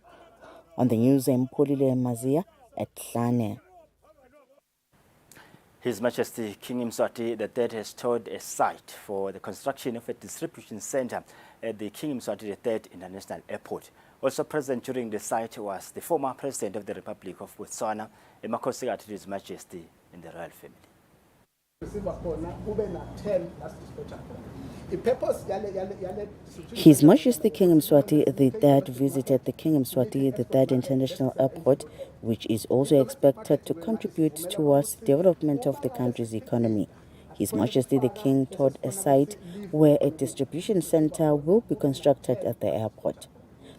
On the news, I'm Polile Mazia at Tlane. His Majesty King Mswati III has toured a site for the construction of a distribution center at the King Mswati III International Airport. Also present during the site was the former President of the Republic of Botswana, Emakhosikati to His Majesty in the royal family. His Majesty King Mswati III visited the King Mswati III International Airport, which is also expected to contribute towards the development of the country's economy. His Majesty the King toured a site where a distribution center will be constructed at the airport.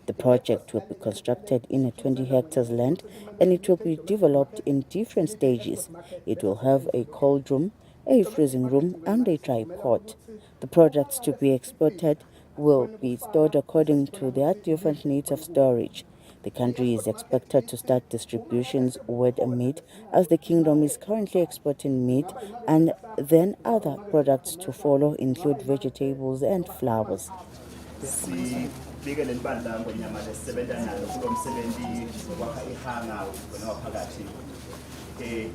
The project will be constructed in a 20 hectares land and it will be developed in different stages. It will have a cold room, a freezing room and a dry port. The products to be exported will be stored according to their different needs of storage. The country is expected to start distributions with meat, as the kingdom is currently exporting meat, and then other products to follow include vegetables and flowers.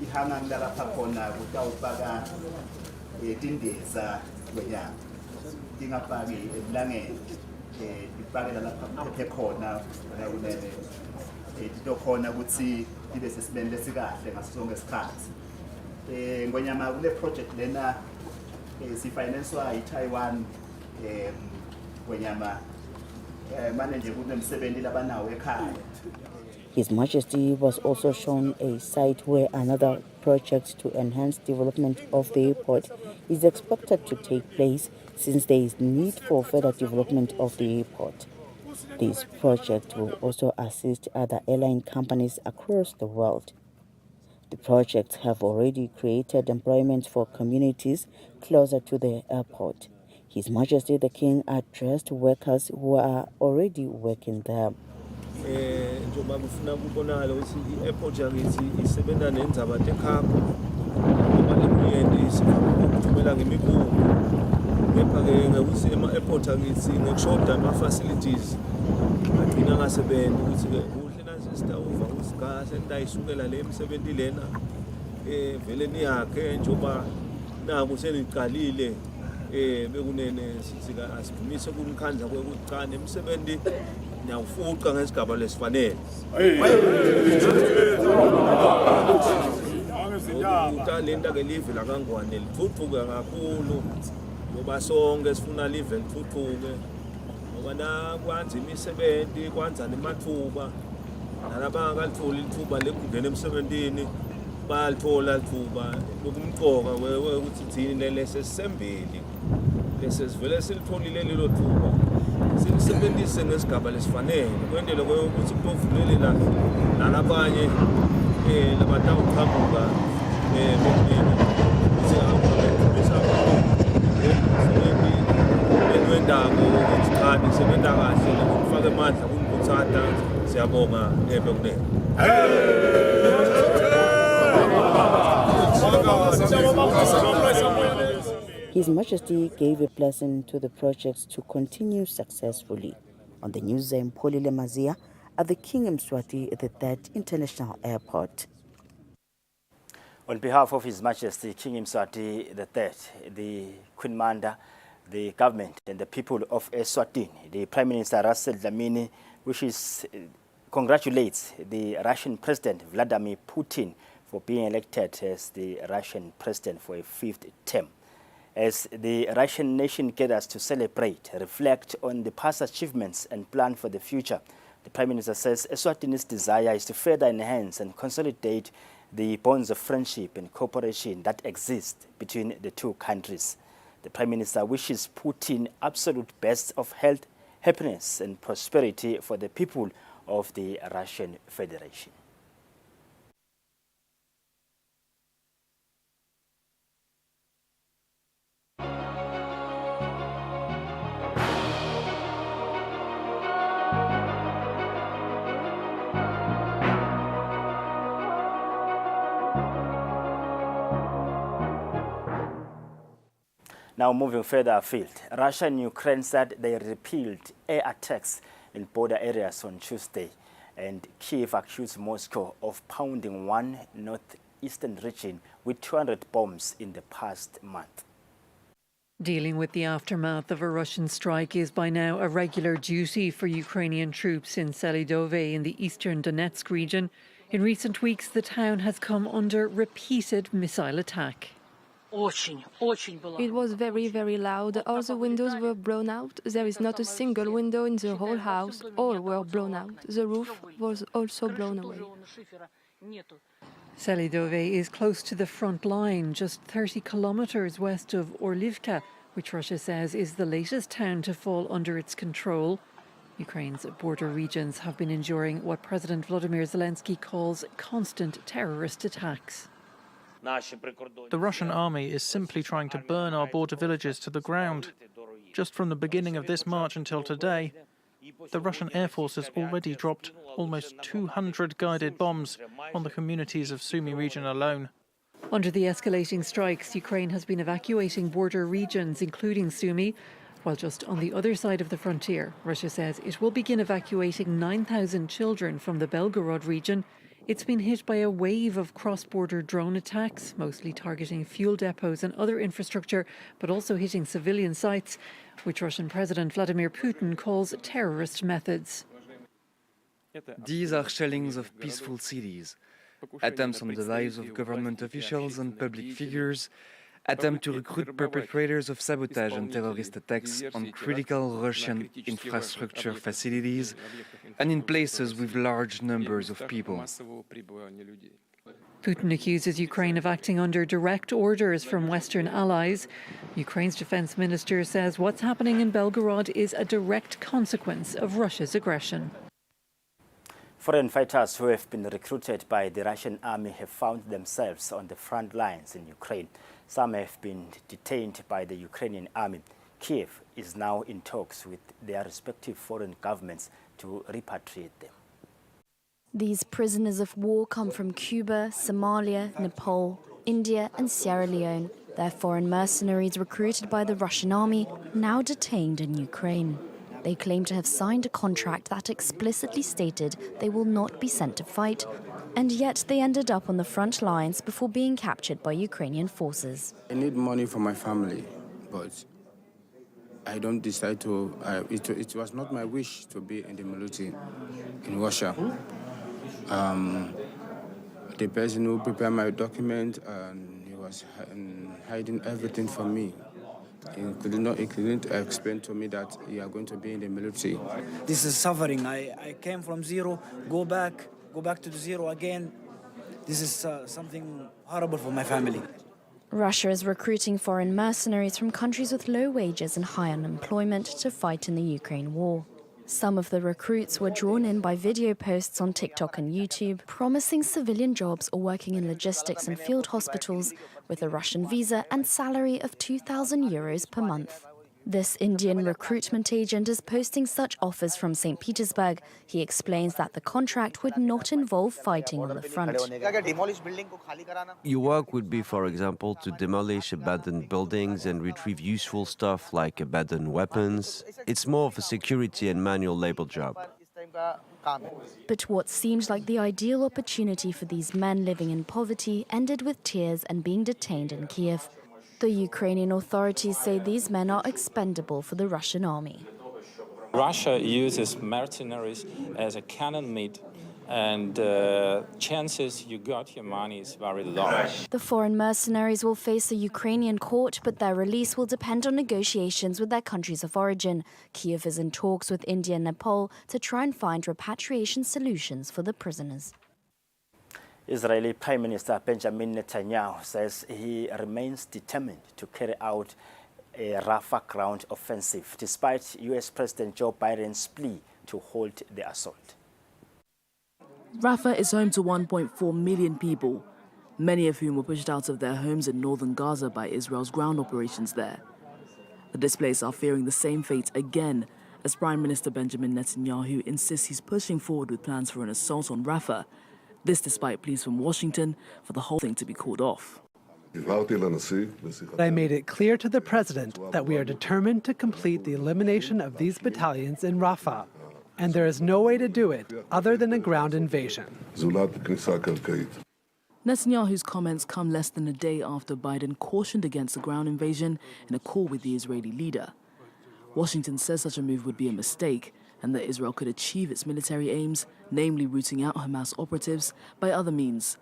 Ihanga ngilapha khona kutawufaka tindeza kwenyama ingafaki elangeni ifake lapha phephe khona kunene titokhona ukuthi ibe sesimeni lesikahle ngaso sonke isikhathi ngonyama kule project lena sifinanswa yiTaiwan kwenyama manje nje kunemsebenzi labanawo ekhaya. His Majesty was also shown a site where another project to enhance development of the airport is expected to take place, since there is need for further development of the airport. This project will also assist other airline companies across the world. The projects have already created employment for communities closer to the airport. His Majesty the King addressed workers who are already working there. Njengoba ufuna ukubonala ukuthi i-airport yakithi isebenza nendzaba tekhapha imali emuyende isifuna ngemikhumbi kepha-ke ngekuthi ema-airport akithi ngokushoda ama-facilities agcina angasebenzi ukuthi-ke kuhle nanje sitawuva ukuthi kahle nitayisukela le msebenzi lena vele niyakhe njengoba naku seniqalile bekunene sithi asivumise kumkhandla ukuthi cha nemsebenzi niyawufuqa ngesigaba lesifanele utalenta ke live la kangwane lithuthuka kakhulu ngoba sonke sifuna live lithuthuke ngoba na kwanza imisebenzi kwanza nemathuba nalaba kalitholi ithuba lekungena emsebenzini balithola ithuba lokumqoka ukuthi thini lesesembili lesesivele silitholile lelo thuba silisebenzise ngesigaba lesifanele kwendele ukuthi kuvulelela nalabanye labatawuqhamuka wendawo isikhathi sebenza kahle lokufaka amandla kunikuthanda siyabonga kunene His Majesty gave a blessing to the projects to continue successfully. On the news, I'm Polile Mazia at the King Mswati at the 3rd International Airport. On behalf of His Majesty King Mswati III, the Queen Manda, the government and the people of Eswatini, the Prime Minister Russell Dlamini congratulates the Russian President Vladimir Putin for being elected as the Russian President for a 5th term. As the Russian nation gathers to celebrate, reflect on the past achievements and plan for the future, the Prime Minister says Eswatini's desire is to further enhance and consolidate the bonds of friendship and cooperation that exist between the two countries. The Prime Minister wishes Putin absolute best of health, happiness and prosperity for the people of the Russian Federation. Now moving further afield, Russia and Ukraine said they repealed air attacks in border areas on Tuesday, and Kyiv accused Moscow of pounding one northeastern region with 200 bombs in the past month. Dealing with the aftermath of a Russian strike is by now a regular duty for Ukrainian troops in Selidove in the eastern Donetsk region. In recent weeks, the town has come under repeated missile attack. It was very, very loud. All the windows were blown out. There is not a single window in the whole house. All were blown out. The roof was also blown away. Selidove is close to the front line, just 30 kilometers west of Orlivka, which Russia says is the latest town to fall under its control. Ukraine's border regions have been enduring what President Volodymyr Zelensky calls constant terrorist attacks. The Russian army is simply trying to burn our border villages to the ground. Just from the beginning of this march until today, the Russian Air Force has already dropped almost 200 guided bombs on the communities of Sumy region alone. Under the escalating strikes, Ukraine has been evacuating border regions, including Sumy, while just on the other side of the frontier, Russia says it will begin evacuating 9,000 children from the Belgorod region. It's been hit by a wave of cross-border drone attacks, mostly targeting fuel depots and other infrastructure, but also hitting civilian sites, which Russian President Vladimir Putin calls terrorist methods. These are shellings of peaceful cities, attempts on the lives of government officials and public figures, attempt to recruit perpetrators of sabotage and terrorist attacks on critical Russian infrastructure facilities and in places with large numbers of people. Putin accuses Ukraine of acting under direct orders from Western allies. Ukraine's defense minister says what's happening in Belgorod is a direct consequence of Russia's aggression. Foreign fighters who have been recruited by the Russian army have found themselves on the front lines in Ukraine. Some have been detained by the Ukrainian army. Kyiv is now in talks with their respective foreign governments to repatriate them. These prisoners of war come from Cuba, Somalia, Nepal, India and Sierra Leone. They're foreign mercenaries recruited by the Russian army, now detained in Ukraine. They claim to have signed a contract that explicitly stated they will not be sent to fight, and yet they ended up on the front lines before being captured by Ukrainian forces. I need money for my family, but I don't decide to. It was not my wish to be in the military in Russia. The person who prepared my document, he was hiding everything from me. He couldn't explain to me that you are going to be in the military. This is suffering. I came from zero, go back to the zero again. This is something horrible for my family. Russia is recruiting foreign mercenaries from countries with low wages and high unemployment to fight in the Ukraine war. Some of the recruits were drawn in by video posts on TikTok and YouTube, promising civilian jobs or working in logistics and field hospitals with a Russian visa and salary of €2,000 per month. This Indian recruitment agent is posting such offers from St. Petersburg. He explains that the contract would not involve fighting on the front. Your work would be, for example, to demolish abandoned buildings and retrieve useful stuff like abandoned weapons. It's more of a security and manual labor job. But what seemed like the ideal opportunity for these men living in poverty ended with tears and being detained in Kiev. The Ukrainian authorities say these men are expendable for the Russian army. Russia uses mercenaries as a cannon meat, and chances you got your money is very low. The foreign mercenaries will face a Ukrainian court, but their release will depend on negotiations with their countries of origin. Kiev is in talks with India and Nepal to try and find repatriation solutions for the prisoners. Israeli Prime Minister Benjamin Netanyahu says he remains determined to carry out a Rafah ground offensive, despite US President Joe Biden's plea to halt the assault. Rafah is home to 1.4 million people, many of whom were pushed out of their homes in northern Gaza by Israel's ground operations there. The displaced are fearing the same fate again, as Prime Minister Benjamin Netanyahu insists he's pushing forward with plans for an assault on Rafah. This despite pleas from Washington for the whole thing to be called off. I made it clear to the president that we are determined to complete the elimination of these battalions in Rafah, and there is no way to do it other than a ground invasion. Netanyahu's comments come less than a day after Biden cautioned against a ground invasion in a call with the Israeli leader. Washington says such a move would be a mistake, and that Israel could achieve its military aims, namely rooting out Hamas operatives, by other means.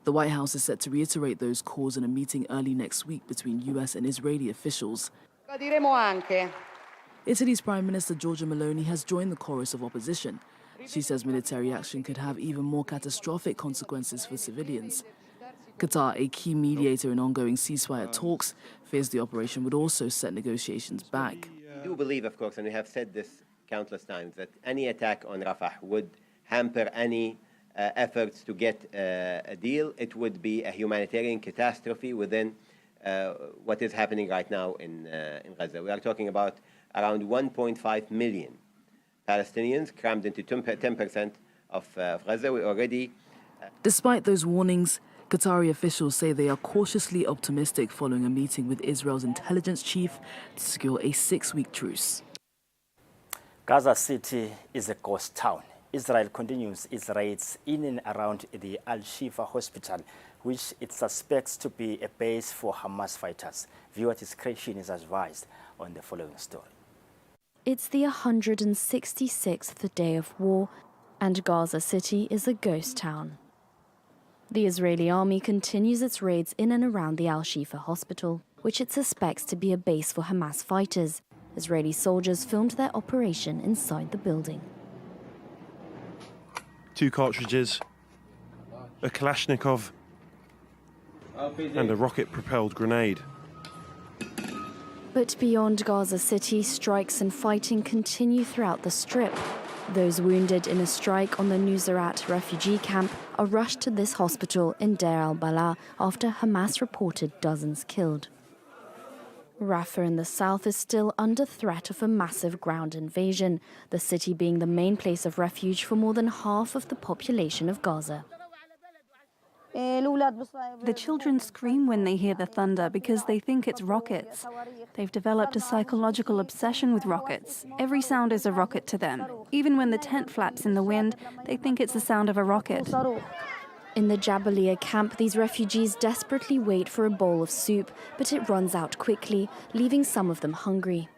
The White House is set to reiterate those calls in a meeting early next week between US and Israeli officials. Italy's Prime Minister Giorgia Meloni has joined the chorus of opposition. She says military action could have even more catastrophic consequences for civilians. Qatar, a key mediator in ongoing ceasefire talks, fears the operation would also set negotiations back. We do believe, of course, and we have said this countless times, that any attack on Rafah would hamper any efforts to get a deal. It would be a humanitarian catastrophe within what is happening right now in Gaza. We are talking about around 1.5 million Palestinians crammed into 10% of Gaza. We already... Despite those warnings, Qatari officials say they are cautiously optimistic following a meeting with Israel's intelligence chief to secure a 6-week truce. Gaza City is a ghost town. Israel continues its raids in and around the Al-Shifa hospital, which it suspects to be a base for Hamas fighters. Viewer discretion is advised on the following story. It's the 166th day of war, and Gaza City is a ghost town. The Israeli army continues its raids in and around the Al-Shifa hospital, which it suspects to be a base for Hamas fighters. Israeli soldiers filmed their operation inside the building. 2 cartridges, a Kalashnikov, and a rocket-propelled grenade. But beyond Gaza City, strikes and fighting continue throughout the Strip. Those wounded in a strike on the Nuseirat refugee camp are rushed to this hospital in Deir al-Balah after Hamas reported dozens killed. Rafah in the south is still under threat of a massive ground invasion, the city being the main place of refuge for more than half of the population of Gaza. The children scream when they hear the thunder because they think it's rockets. They've developed a psychological obsession with rockets. Every sound is a rocket to them. Even when the tent flaps in the wind, they think it's the sound of a rocket. In the Jabalia camp, these refugees desperately wait for a bowl of soup, but it runs out quickly, leaving some of them hungry.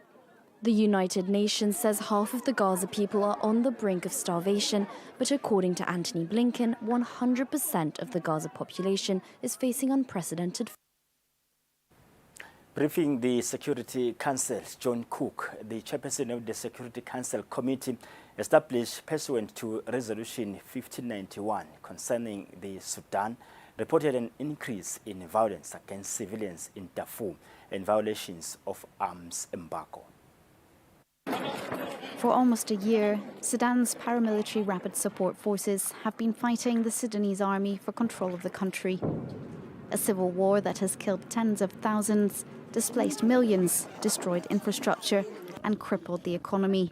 The United Nations says half of the Gaza people are on the brink of starvation, but according to Antony Blinken, 100% of the Gaza population is facing unprecedented. Briefing the Security Council, John Cook, the chairperson of the Security Council Committee, established pursuant to Resolution 1591 concerning the Sudan, reported an increase in violence against civilians in Darfur and violations of arms embargo. For almost a year, Sudan's paramilitary rapid support forces have been fighting the Sudanese army for control of the country. A civil war that has killed tens of thousands, displaced millions, destroyed infrastructure, and crippled the economy.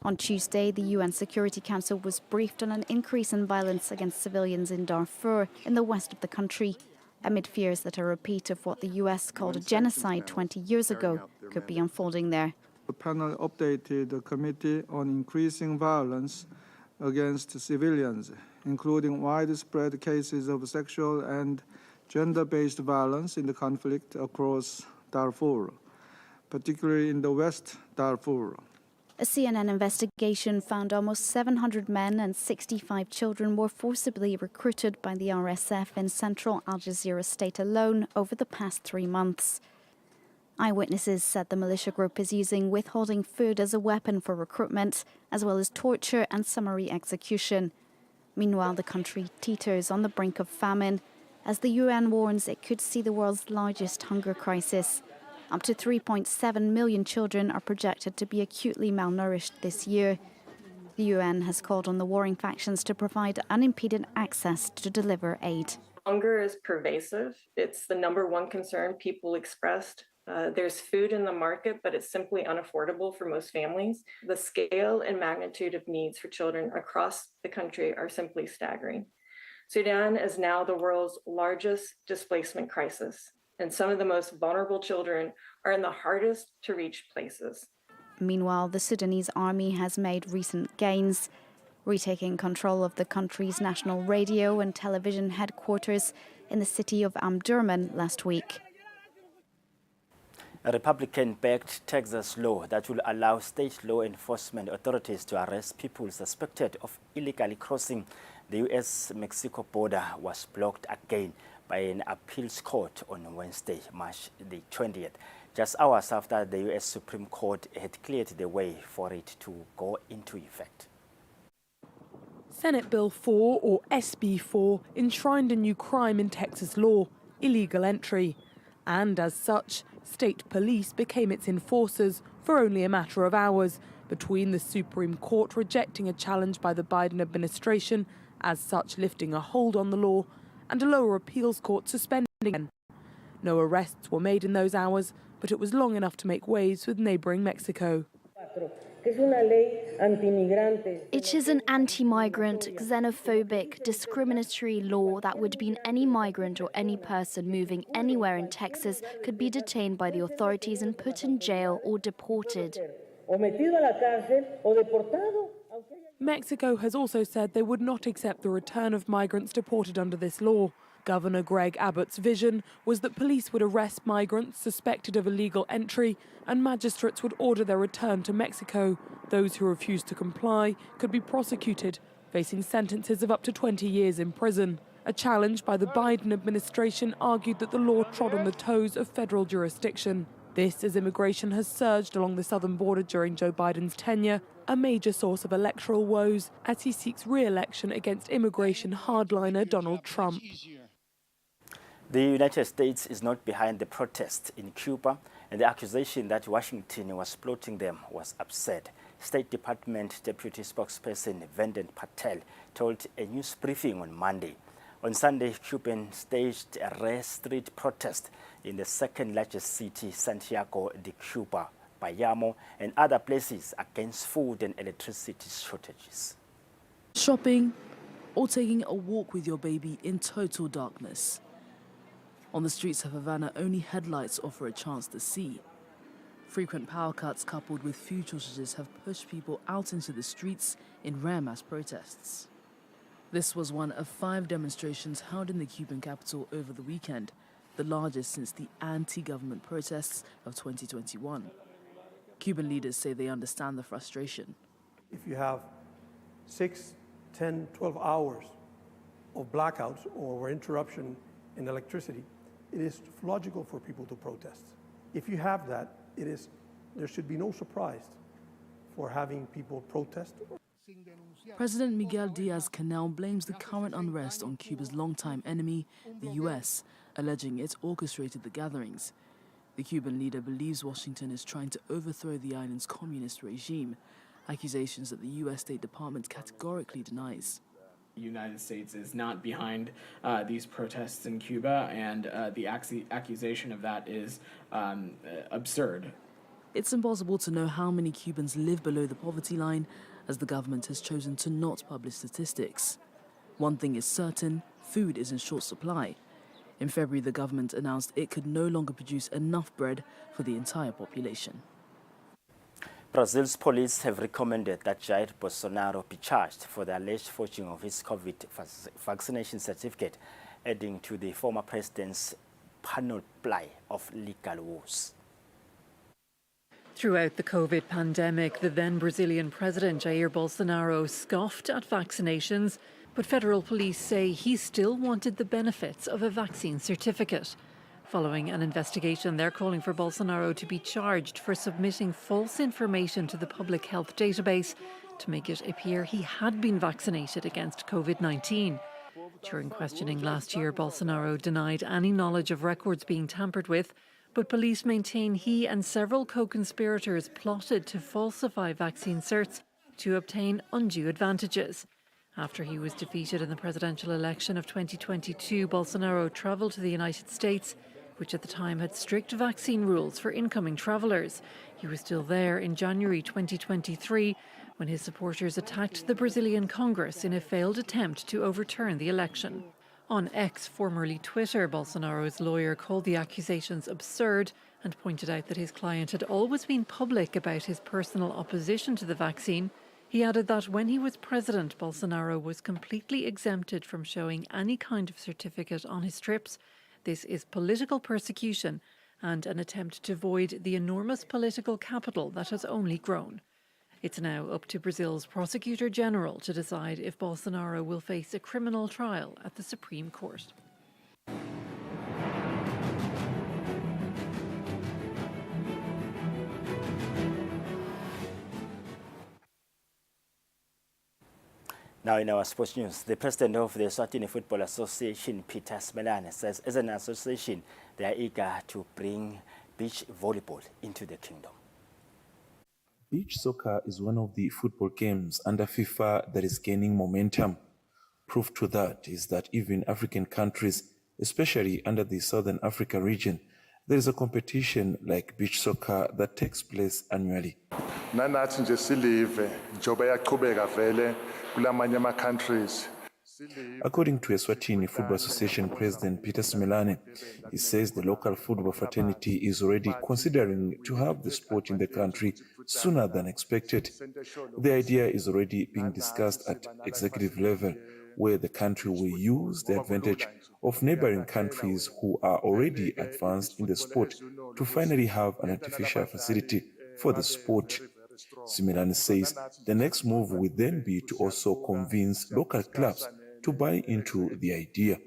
On Tuesday, the UN Security Council was briefed on an increase in violence against civilians in Darfur, in the west of the country, amid fears that a repeat of what the US called a genocide 20 years ago could be unfolding there. The panel updated the committee on increasing violence against civilians, including widespread cases of sexual and gender-based violence in the conflict across Darfur, particularly in the West Darfur. A CNN investigation found almost 700 men and 65 children were forcibly recruited by the RSF in central Al Jazeera state alone over the past 3 months. Eyewitnesses said the militia group is using withholding food as a weapon for recruitment, as well as torture and summary execution. Meanwhile, the country teeters on the brink of famine, as the UN warns it could see the world's largest hunger crisis. Up to 3.7 million children are projected to be acutely malnourished this year. The UN has called on the warring factions to provide unimpeded access to deliver aid. Hunger is pervasive. It's the #1 concern people expressed. There's food in the market, but it's simply unaffordable for most families. The scale and magnitude of needs for children across the country are simply staggering. Sudan is now the world's largest displacement crisis, and some of the most vulnerable children are in the hardest to reach places. Meanwhile, the Sudanese army has made recent gains, retaking control of the country's national radio and television headquarters in the city of Omdurman last week. A Republican-backed Texas law that will allow state law enforcement authorities to arrest people suspected of illegally crossing the U.S.-Mexico border was blocked again by an appeals court on Wednesday, March the 20th, just hours after the U.S. Supreme Court had cleared the way for it to go into effect. Senate Bill 4, or SB 4, enshrined a new crime in Texas law, illegal entry. And as such, state police became its enforcers for only a matter of hours, between the Supreme Court rejecting a challenge by the Biden administration, as such lifting a hold on the law, and a lower appeals court suspending it. No arrests were made in those hours, but it was long enough to make waves with neighboring Mexico. It is an anti-migrant, xenophobic, discriminatory law that would mean any migrant or any person moving anywhere in Texas could be detained by the authorities and put in jail or deported. Mexico has also said they would not accept the return of migrants deported under this law. Governor Greg Abbott's vision was that police would arrest migrants suspected of illegal entry and magistrates would order their return to Mexico. Those who refused to comply could be prosecuted, facing sentences of up to 20 years in prison. A challenge by the Biden administration argued that the law trod on the toes of federal jurisdiction. This as immigration has surged along the southern border during Joe Biden's tenure, a major source of electoral woes as he seeks re-election against immigration hardliner Donald Trump. The United States is not behind the protests in Cuba, and the accusation that Washington was plotting them was absurd. State Department Deputy Spokesperson Vendant Patel told a news briefing on Monday. On Sunday, Cubans staged a rare street protest in the second largest city, Santiago de Cuba, Bayamo, and other places against food and electricity shortages. Shopping or taking a walk with your baby in total darkness. On the streets of Havana, only headlights offer a chance to see. Frequent power cuts coupled with food shortages have pushed people out into the streets in rare mass protests. This was one of 5 demonstrations held in the Cuban capital over the weekend, the largest since the anti-government protests of 2021. Cuban leaders say they understand the frustration. If you have 6, 10, 12 hours of blackouts or interruption in electricity, it is logical for people to protest. If you have that, there should be no surprise for having people protest. President Miguel Diaz-Canel blames the current unrest on Cuba's longtime enemy, the U.S., alleging it orchestrated the gatherings. The Cuban leader believes Washington is trying to overthrow the island's communist regime, accusations that the U.S. State Department categorically denies. The United States is not behind these protests in Cuba, and the accusation of that is absurd. It's impossible to know how many Cubans live below the poverty line, as the government has chosen to not publish statistics. One thing is certain, food is in short supply. In February, the government announced it could no longer produce enough bread for the entire population. Brazil's police have recommended that Jair Bolsonaro be charged for the alleged forging of his COVID vaccination certificate, adding to the former president's panoply of legal woes. Throughout the COVID pandemic, the then Brazilian president Jair Bolsonaro scoffed at vaccinations, but federal police say he still wanted the benefits of a vaccine certificate. Following an investigation, they're calling for Bolsonaro to be charged for submitting false information to the public health database to make it appear he had been vaccinated against COVID-19. During questioning last year, Bolsonaro denied any knowledge of records being tampered with, but police maintain he and several co-conspirators plotted to falsify vaccine certs to obtain undue advantages. After he was defeated in the presidential election of 2022, Bolsonaro travelled to the United States, which at the time had strict vaccine rules for incoming travellers. He was still there in January 2023 when his supporters attacked the Brazilian Congress in a failed attempt to overturn the election. On X, formerly Twitter, Bolsonaro's lawyer called the accusations absurd and pointed out that his client had always been public about his personal opposition to the vaccine. He added that when he was president, Bolsonaro was completely exempted from showing any kind of certificate on his trips. This is political persecution and an attempt to void the enormous political capital that has only grown. It's now up to Brazil's Prosecutor General to decide if Bolsonaro will face a criminal trial at the Supreme Court. Now in our sports news, the president of the Eswatini Football Association, Peter Smelane, says as an association they are eager to bring beach volleyball into the kingdom. Beach soccer is one of the football games under FIFA that is gaining momentum. Proof to that is that even African countries, especially under the Southern Africa region, there is a competition like beach soccer that takes place annually. Nanathi nje silive njoba yaqhubeka vele kulamanye ama countries. According to Eswatini Football Association President Peter Smelane, he says the local football fraternity is already considering to have the sport in the country sooner than expected. The idea is already being discussed at executive level, where the country will use the advantage of neighboring countries who are already advanced in the sport to finally have an artificial facility for the sport. Smelane says the next move will then be to also convince local clubs to buy into the idea.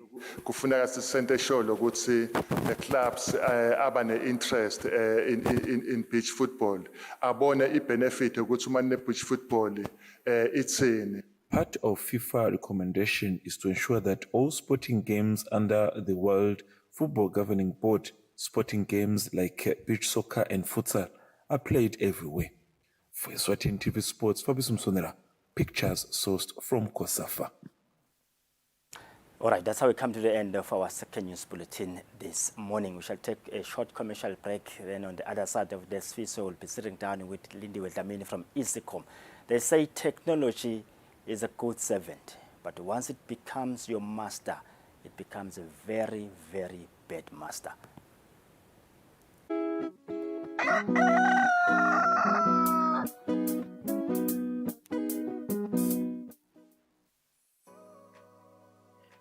Kufuneka sisente sure ukuthi the clubs abane interest in beach football abone ibenefit ukuthi uma ne beach football itsini. Part of FIFA recommendation is to ensure that all sporting games under the World Football Governing Board, sporting games like beach soccer and futsal, are played everywhere. For Eswatini TV Sports, Fabrice Msonera, pictures sourced from Kosafa. All right, that's how we come to the end of our second news bulletin this morning. We shall take a short commercial break. Then on the other side of the sphere, we'll be sitting down with Lindy Wedlamini from Isicom. They say technology is a good servant, but once it becomes your master, it becomes a very, very bad master.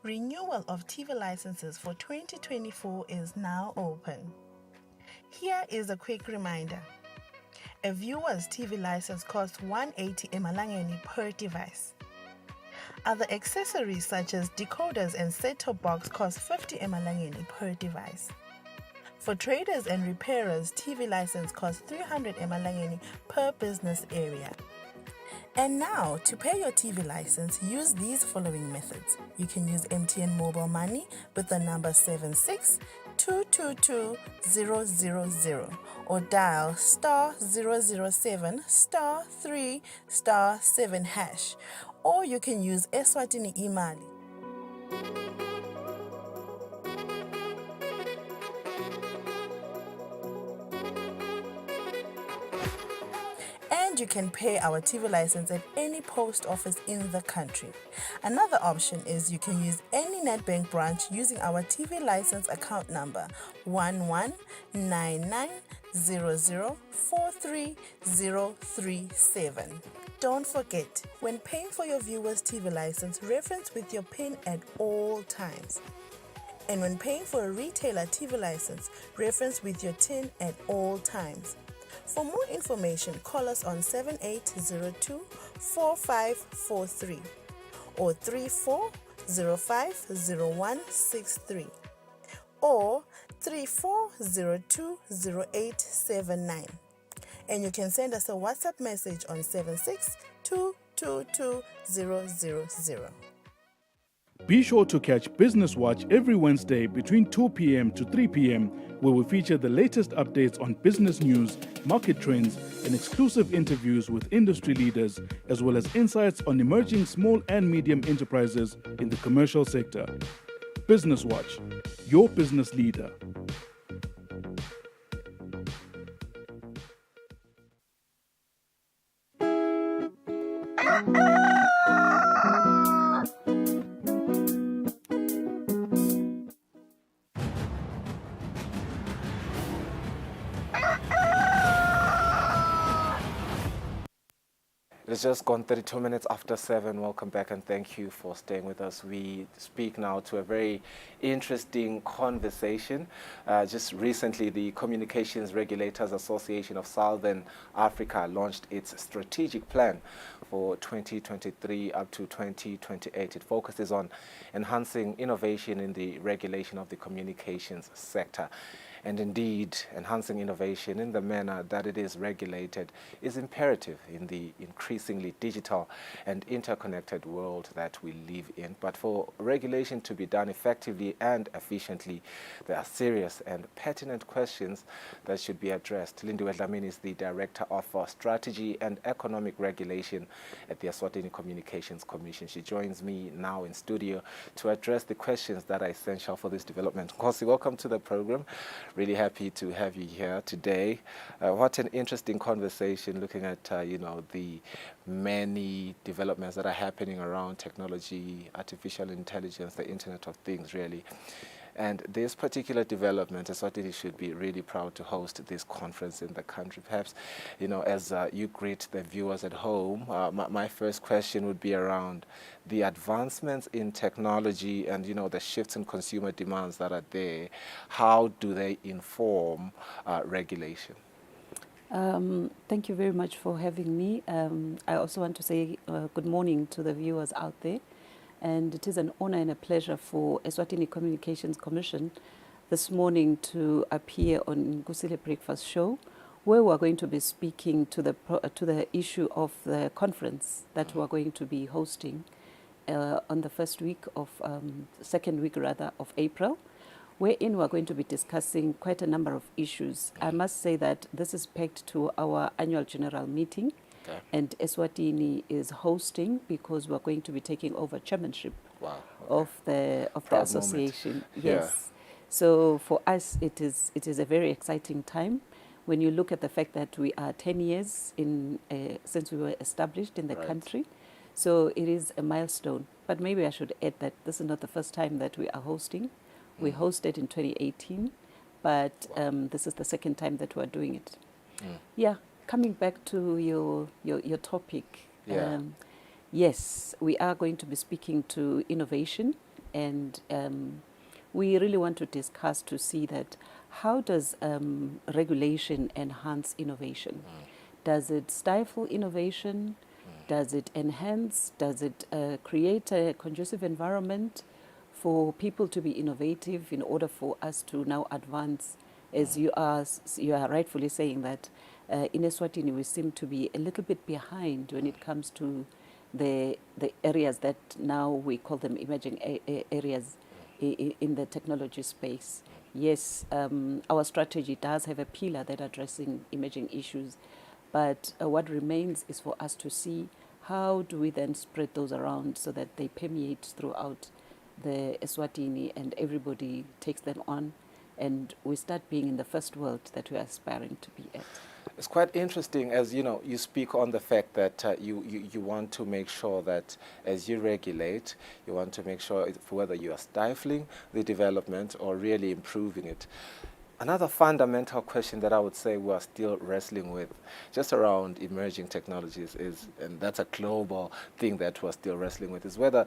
Renewal of TV licenses for 2024 is now open. Here is a quick reminder. A viewer's TV license costs 180 emalangeni per device. Other accessories such as decoders and set-top box cost 50 emalangeni per device. For traders and repairers, TV license costs 300 emalangeni per business area. And now, to pay your TV license, use these following methods. You can use MTN Mobile Money with the number 762222000 or dial *007 *3 *7#, or you can use Eswatini Imali. And you can pay our TV license at any post office in the country. Another option is you can use any NetBank branch using our TV license account number 119900430037. Don't forget, when paying for your viewer's TV license, reference with your PIN at all times. And when paying for a retailer TV license, reference with your TIN at all times. For more information, call us on 7802-4543 or 34050163 or 34020879. And you can send us a WhatsApp message on 762222000. Be sure to catch Business Watch every Wednesday between 2 p.m. to 3 p.m., where we feature the latest updates on business news, market trends, and exclusive interviews with industry leaders, as well as insights on emerging small and medium enterprises in the commercial sector. Business Watch, your business leader. It's just gone 32 minutes after 7. Welcome back and thank you for staying with us. We speak now to a very interesting conversation. Just recently, the Communications Regulators Association of Southern Africa launched its strategic plan for 2023 up to 2028. It focuses on enhancing innovation in the regulation of the communications sector. And indeed, enhancing innovation in the manner that it is regulated is imperative in the increasingly digital and interconnected world that we live in. But for regulation to be done effectively and efficiently, there are serious and pertinent questions that should be addressed. Lindiwe Dlamini is the Director of Strategy and Economic Regulation at the Eswatini Communications Commission. She joins me now in studio to address the questions that are essential for this development. Nkosi, welcome to the program. Really happy to have you here today. What an interesting conversation looking at, the many developments that are happening around technology, artificial intelligence, the Internet of Things, really. And this particular development, Eswatini should be really proud to host this conference in the country. Perhaps, as you greet the viewers at home, my first question would be around the advancements in technology and, the shifts in consumer demands that are there. How do they inform regulation? Thank you very much for having me. I also want to say good morning to the viewers out there. And it is an honor and a pleasure for Eswatini Communications Commission this morning to appear on Kusile Breakfast Show, where we are going to be speaking to the issue of the conference that we are going to be hosting on the second week of April, wherein we are going to be discussing quite a number of issues. I must say that this is pegged to our annual general meeting. Okay. And Eswatini is hosting because we're going to be taking over chairmanship of the association. Moment. Yes. Yeah. So for us, it is a very exciting time when you look at the fact that we are 10 years since we were established in the country. So it is a milestone. But maybe I should add that this is not the first time that we are hosting. We hosted in 2018, but this is the second time that we're doing it. Yeah. Coming back to your topic, yes, we are going to be speaking to innovation, and we really want to discuss to see that how does regulation enhance innovation? Does it stifle innovation? Does it enhance? Does it create a conducive environment for people to be innovative in order for us to now advance? As you are rightfully saying that in Eswatini we seem to be a little bit behind when it comes to the areas that now we call them emerging areas in the technology space. Yes, our strategy does have a pillar that addressing emerging issues, but what remains is for us to see how do we then spread those around so that they permeate throughout the Eswatini and everybody takes them on, and we start being in the first world that we are aspiring to be at. It's quite interesting, as you know, you speak on the fact that you want to make sure that as you regulate, you want to make sure whether you are stifling the development or really improving it. Another fundamental question that I would say we are still wrestling with just around emerging technologies is, and that's a global thing that we're still wrestling with, is whether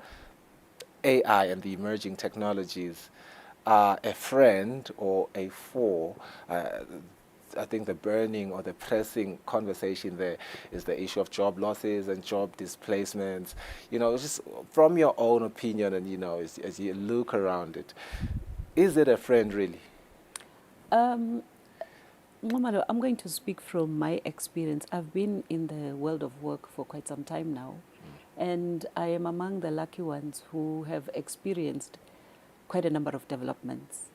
AI and the emerging technologies are a friend or a foe. I think the burning or the pressing conversation there is the issue of job losses and job displacements. You know, just from your own opinion and, you know, as you look around it, is it a friend really? Momalo, I'm going to speak from my experience. I've been in the world of work for quite some time now, and I am among the lucky ones who have experienced quite a number of developments.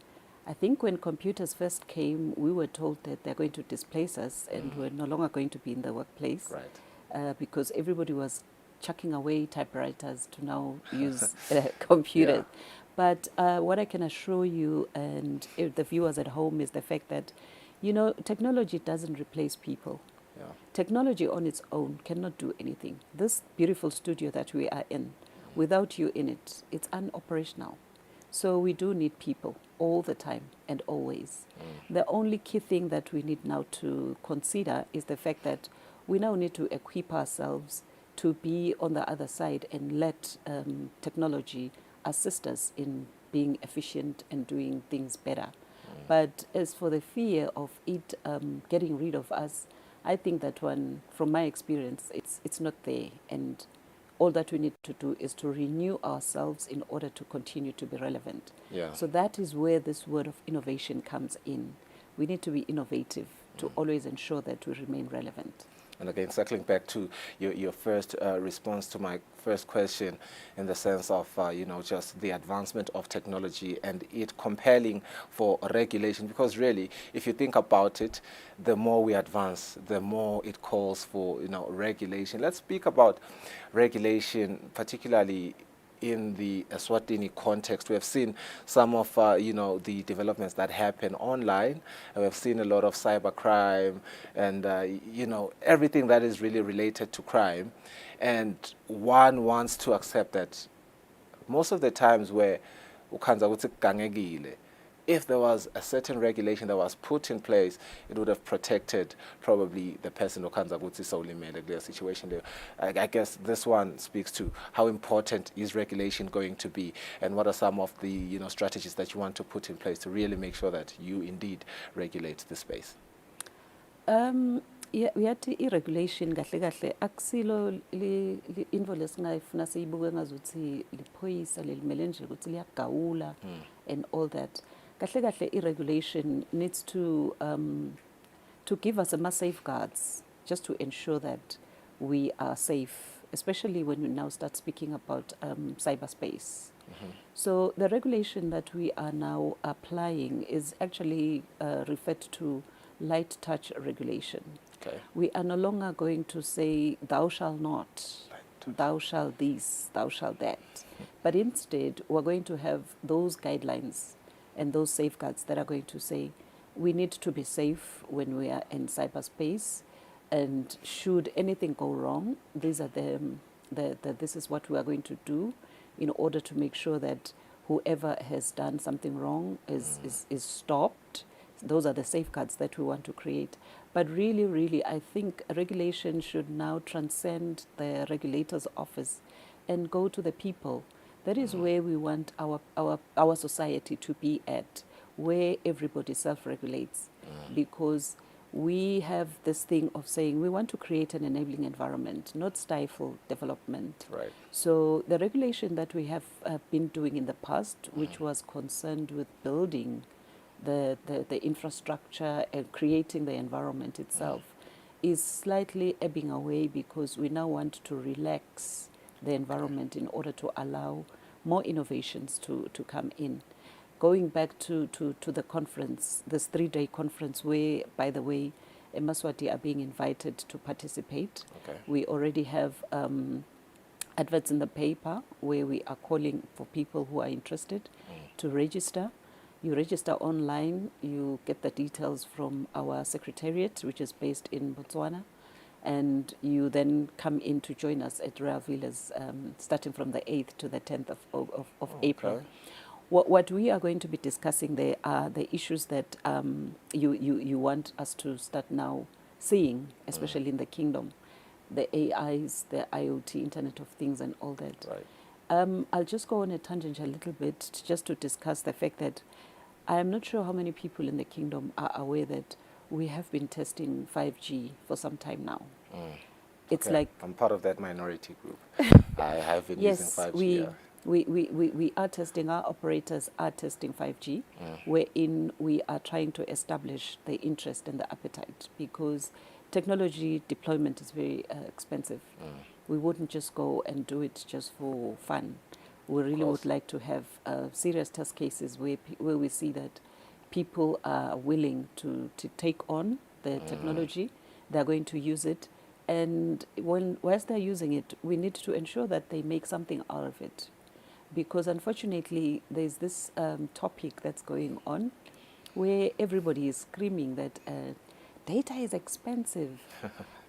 I think when computers first came, we were told that they're going to displace us and we're no longer going to be in the workplace, because everybody was chucking away typewriters to now use computers. Yeah. But what I can assure you and the viewers at home is the fact that, you know, technology doesn't replace people. Yeah. Technology on its own cannot do anything. This beautiful studio that we are in, without you in it, it's unoperational. So we do need people all the time and always. The only key thing that we need now to consider is the fact that we now need to equip ourselves to be on the other side and let technology assist us in being efficient and doing things better. But as for the fear of it getting rid of us, I think that one, from my experience, it's not there. And all that we need to do is to renew ourselves in order to continue to be relevant. Yeah. So that is where this word of innovation comes in. We need to be innovative to always ensure that we remain relevant. And again, circling back to your first response to my first question, in the sense of, you know, just the advancement of technology and it compelling for regulation, because really, if you think about it, the more we advance, the more it calls for, you know, regulation. Let's speak about regulation, particularly in the Eswatini context. We have seen some of you know, the developments that happen online. We have seen a lot of cybercrime and you know, everything that is really related to crime. And one wants to accept that most of the times where if there was a certain regulation that was put in place, it would have protected probably the person who can't solely made a clear situation there. I guess this one speaks to how important is regulation going to be, and what are some of the, you know, strategies that you want to put in place to really make sure that you indeed regulate the space. Yeah, we had i-regulation kahle akusilo into lesingayifuna siyibuke ngazuthi liphoyisa lelimele nje ukuthi liyagawula and all that. Kahle i-regulation needs to give us some safeguards just to ensure that we are safe, especially when we now start speaking about cyberspace. So the regulation that we are now applying is actually referred to light touch regulation. Okay. We are no longer going to say, thou shalt not, thou shalt this, thou shalt that. But instead, we're going to have those guidelines and those safeguards that are going to say, we need to be safe when we are in cyberspace. And should anything go wrong, these are this is what we are going to do in order to make sure that whoever has done something wrong is stopped. Those are the safeguards that we want to create. But really, I think regulation should now transcend the regulator's office and go to the people. That is where we want our society to be at, where everybody self-regulates. Because we have this thing of saying we want to create an enabling environment, not stifle development. Right. So the regulation that we have been doing in the past, which was concerned with building the infrastructure and creating the environment itself, is slightly ebbing away because we now want to relax the environment in order to allow more innovations to come in. Going back to the conference, this 3-day conference where, by the way, Eswatini are being invited to participate. Okay. We already have adverts in the paper where we are calling for people who are interested to register. You register online, you get the details from our secretariat, which is based in Botswana, and you then come in to join us at Royal Villas starting from the 8th to the 10th of April. What we are going to be discussing there are the issues that you want us to start now seeing, especially in the kingdom, the AIs, the IoT, Internet of Things, and all that. Right. I'll just go on a tangent a little bit just to discuss the fact that I am not sure how many people in the kingdom are aware that we have been testing 5G for some time now. It's like I'm part of that minority group. I have been yes, using 5G. we are testing, our operators are testing 5G, wherein we are trying to establish the interest and the appetite, because technology deployment is very expensive. We wouldn't just go and do it just for fun. We really would like to have serious test cases where we see that people are willing to take on the technology, they're going to use it, and whilst they're using it, we need to ensure that they make something out of it. Because unfortunately, there's this topic that's going on where everybody is screaming that data is expensive.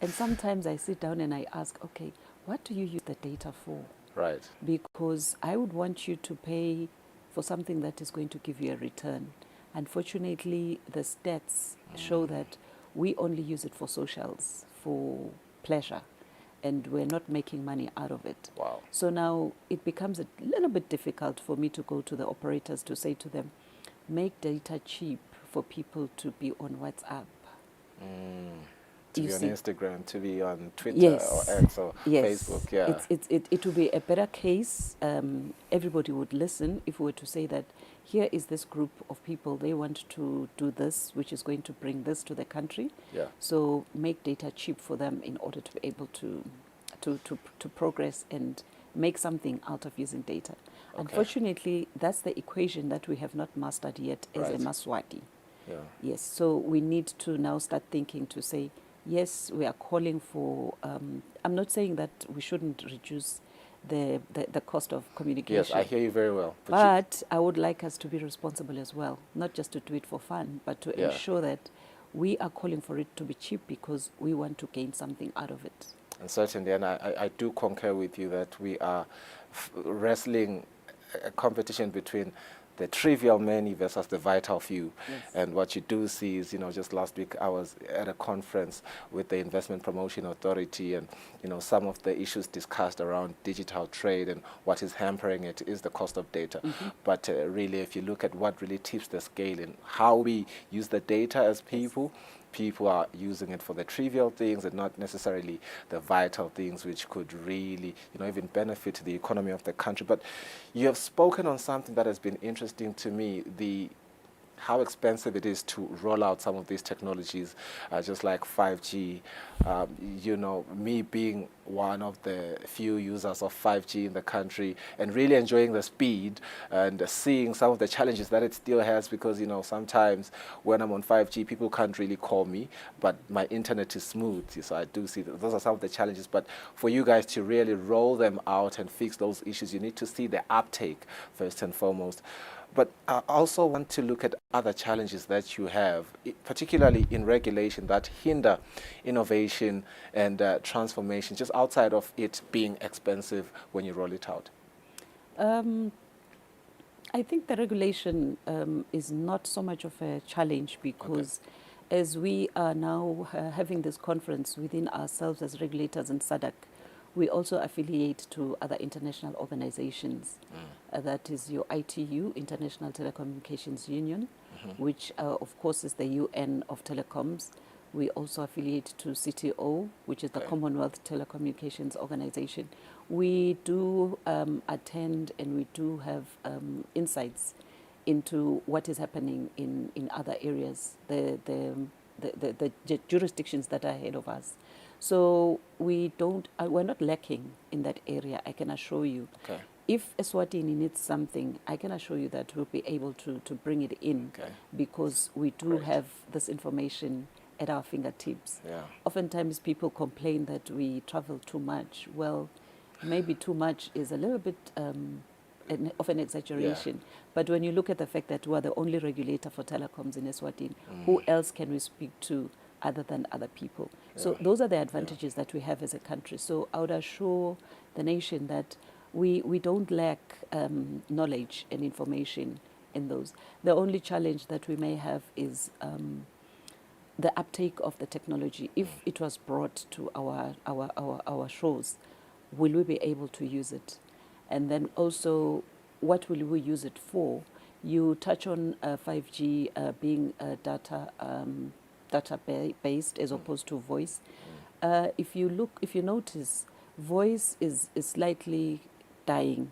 And sometimes I sit down and I ask, okay, what do you use the data for? Right. Because I would want you to pay for something that is going to give you a return. Unfortunately, the stats show that we only use it for socials, for pleasure, and we're not making money out of it. Wow. So now it becomes a little bit difficult for me to go to the operators to say to them, make data cheap for people to be on WhatsApp. To be on Instagram, to be on Twitter yes. or X or yes. Facebook, yeah. It would be a better case. Everybody would listen if we were to say that here is this group of people, they want to do this, which is going to bring this to the country. Yeah. So make data cheap for them in order to be able to progress and make something out of using data. Okay. Unfortunately, that's the equation that we have not mastered yet as a Eswatini. Yeah. Yes, so we need to now start thinking to say, yes, we are calling for, I'm not saying that we shouldn't reduce the cost of communication. Yes, I hear you very well. But I would like us to be responsible as well, not just to do it for fun, but to ensure that we are calling for it to be cheap because we want to gain something out of it. And certainly, and I do concur with you that we are wrestling a competition between the trivial many versus the vital few. Yes. And what you do see is, just last week I was at a conference with the Investment Promotion Authority, and, some of the issues discussed around digital trade and what is hampering it is the cost of data. But really, if you look at what really tips the scale and how we use the data as people, people are using it for the trivial things and not necessarily the vital things which could really, even benefit the economy of the country. But you have spoken on something that has been interesting to me, how expensive it is to roll out some of these technologies, just like 5G. Me being one of the few users of 5G in the country and really enjoying the speed and seeing some of the challenges that it still has, because, sometimes when I'm on 5G, people can't really call me, but my internet is smooth. So I do see that those are some of the challenges. But for you guys to really roll them out and fix those issues, you need to see the uptake first and foremost. But I also want to look at other challenges that you have, particularly in regulation, that hinder innovation and transformation, just outside of it being expensive when you roll it out. I think the regulation is not so much of a challenge because as we are now having this conference within ourselves as regulators in SADC, we also affiliate to other international organizations. That is your ITU, International Telecommunications Union, which of course is the UN of telecoms. We also affiliate to CTO, which is the Commonwealth Telecommunications Organization. We do attend and we do have insights into what is happening in other areas, the jurisdictions that are ahead of us. So we're not lacking in that area, I can assure you. Okay. If Eswatini needs something, I can assure you that we'll be able to bring it in, because we do have this information at our fingertips. Yeah. Oftentimes people complain that we travel too much. Well, maybe too much is a little bit of an exaggeration. But when you look at the fact that we are the only regulator for telecoms in Eswatini, who else can we speak to other than other people? So those are the advantages that we have as a country. So I would assure the nation that we don't lack knowledge and information in those. The only challenge that we may have is the uptake of the technology. If it was brought to our shores, will we be able to use it? And then also, what will we use it for? You touch on 5G being data based as opposed to voice. If you notice, voice is slightly dying.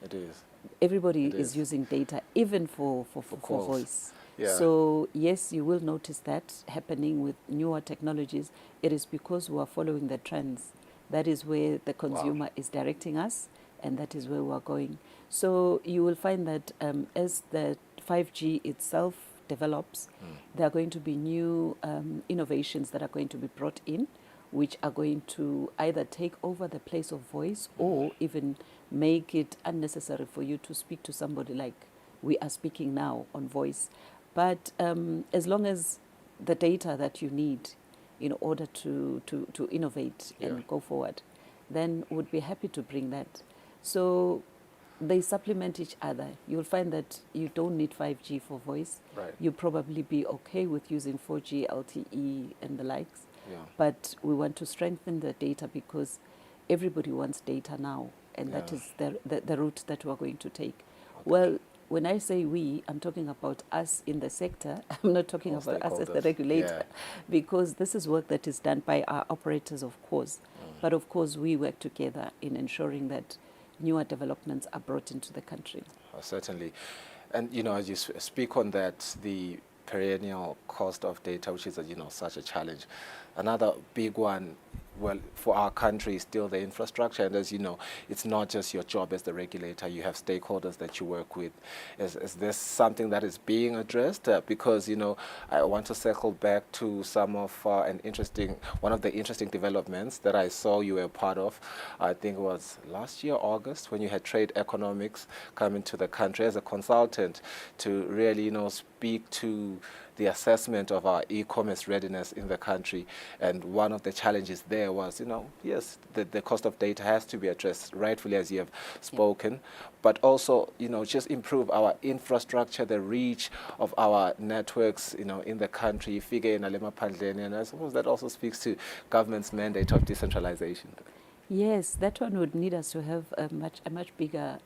It is. Everybody is using data, even for voice. Yeah. So yes, you will notice that happening with newer technologies. It is because we are following the trends. That is where the consumer is directing us, and that is where we are going. So you will find that as the 5G itself develops, there are going to be new innovations that are going to be brought in, which are going to either take over the place of voice or even make it unnecessary for you to speak to somebody like we are speaking now on voice. But as long as the data that you need in order to innovate and go forward, then would be happy to bring that. So they supplement each other. You'll find that you don't need 5G for voice. Right. You'll probably be okay with using 4G, LTE and the likes. Yeah. But we want to strengthen the data because everybody wants data now, and that is the route that we're going to take. Well, when I say we, I'm talking about us in the sector. I'm not talking about us as the regulator, because this is work that is done by our operators, of course. But of course, we work together in ensuring that newer developments are brought into the country. Certainly. And, as you speak on that, the perennial cost of data, which is, such a challenge. Another big one, well, for our country is still the infrastructure. And as you know, it's not just your job as the regulator. You have stakeholders that you work with. Is this something that is being addressed? Because, I want to circle back to some of one of the interesting developments that I saw you were part of. I think it was last year, August, when you had Trade Economics come into the country as a consultant to really, speak to the assessment of our e-commerce readiness in the country. And one of the challenges there was, yes, the cost of data has to be addressed rightfully, as you have spoken, but also, just improve our infrastructure, the reach of our networks, in the country, and I suppose that also speaks to government's mandate of decentralization. Yes, that one would need us to have a much bigger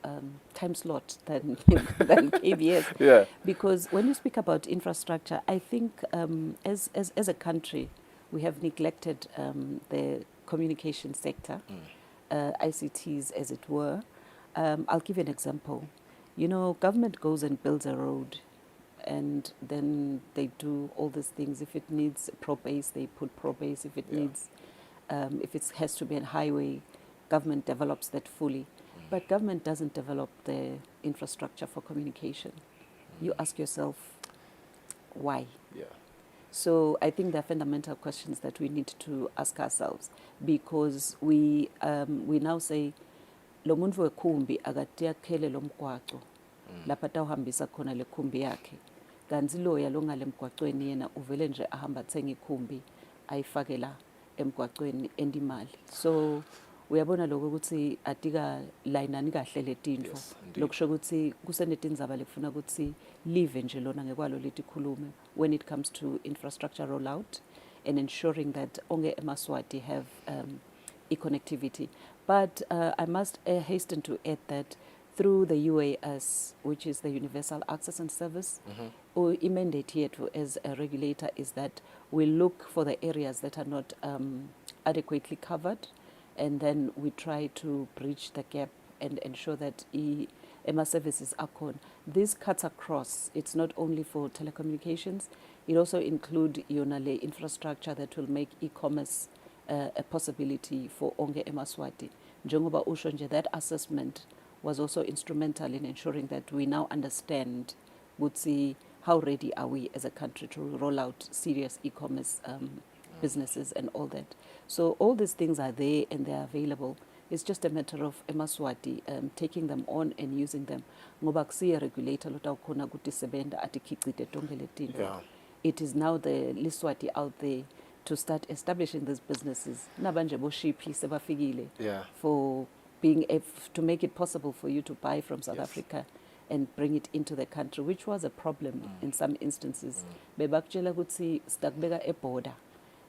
time slot than KBS. Yeah. Because when you speak about infrastructure, I think as a country, we have neglected the communication sector, ICTs as it were. I'll give you an example. Government goes and builds a road, and then they do all these things. If it needs pro-base, they put pro-base. If it needs if it has to be a highway, government develops that fully. But government doesn't develop the infrastructure for communication. You ask yourself, why? Yeah. So I think there are fundamental questions that we need to ask ourselves, because we now say, lo muntu wekhumbi akatiyakhele lo mgwaqo lapha tawuhambisa khona le khumbi yakhe. Kanti loya lo ngale mgwaqweni yena uvele nje ahamba athenga ikhumbi ayifake la emgwaqweni endimali. So uyabona lokho ukuthi atika layinani kahle letinto lokusho ukuthi kusenetindzaba lekufuna ukuthi live nje lona ngekwalo letikhulume when it comes to infrastructure rollout and ensuring that onge emaswati have e-connectivity. But I must hasten to add that through the UAS, which is the Universal Access and Service. Or mandate here as a regulator is that we look for the areas that are not adequately covered, and then we try to bridge the gap and ensure that EMA services are on. This cuts across. It's not only for telecommunications. It also includes infrastructure that will make e-commerce a possibility for onge emaswati. Njengoba usho nje, that assessment was also instrumental in ensuring that we now understand, would see how ready are we as a country to roll out serious e-commerce businesses and all that. So all these things are there and they're available. It's just a matter of emaswati taking them on and using them. Ngoba kusiya regulator lotawukhona ukuthi sebenda atikhicite tonke letinto. It is now the Liswati out there to start establishing these businesses. Nabanje boshiphi sebafikile for being to make it possible for you to buy from South Africa and bring it into the country, which was a problem in some instances. Bebakutshela ukuthi sitakubeka e-border,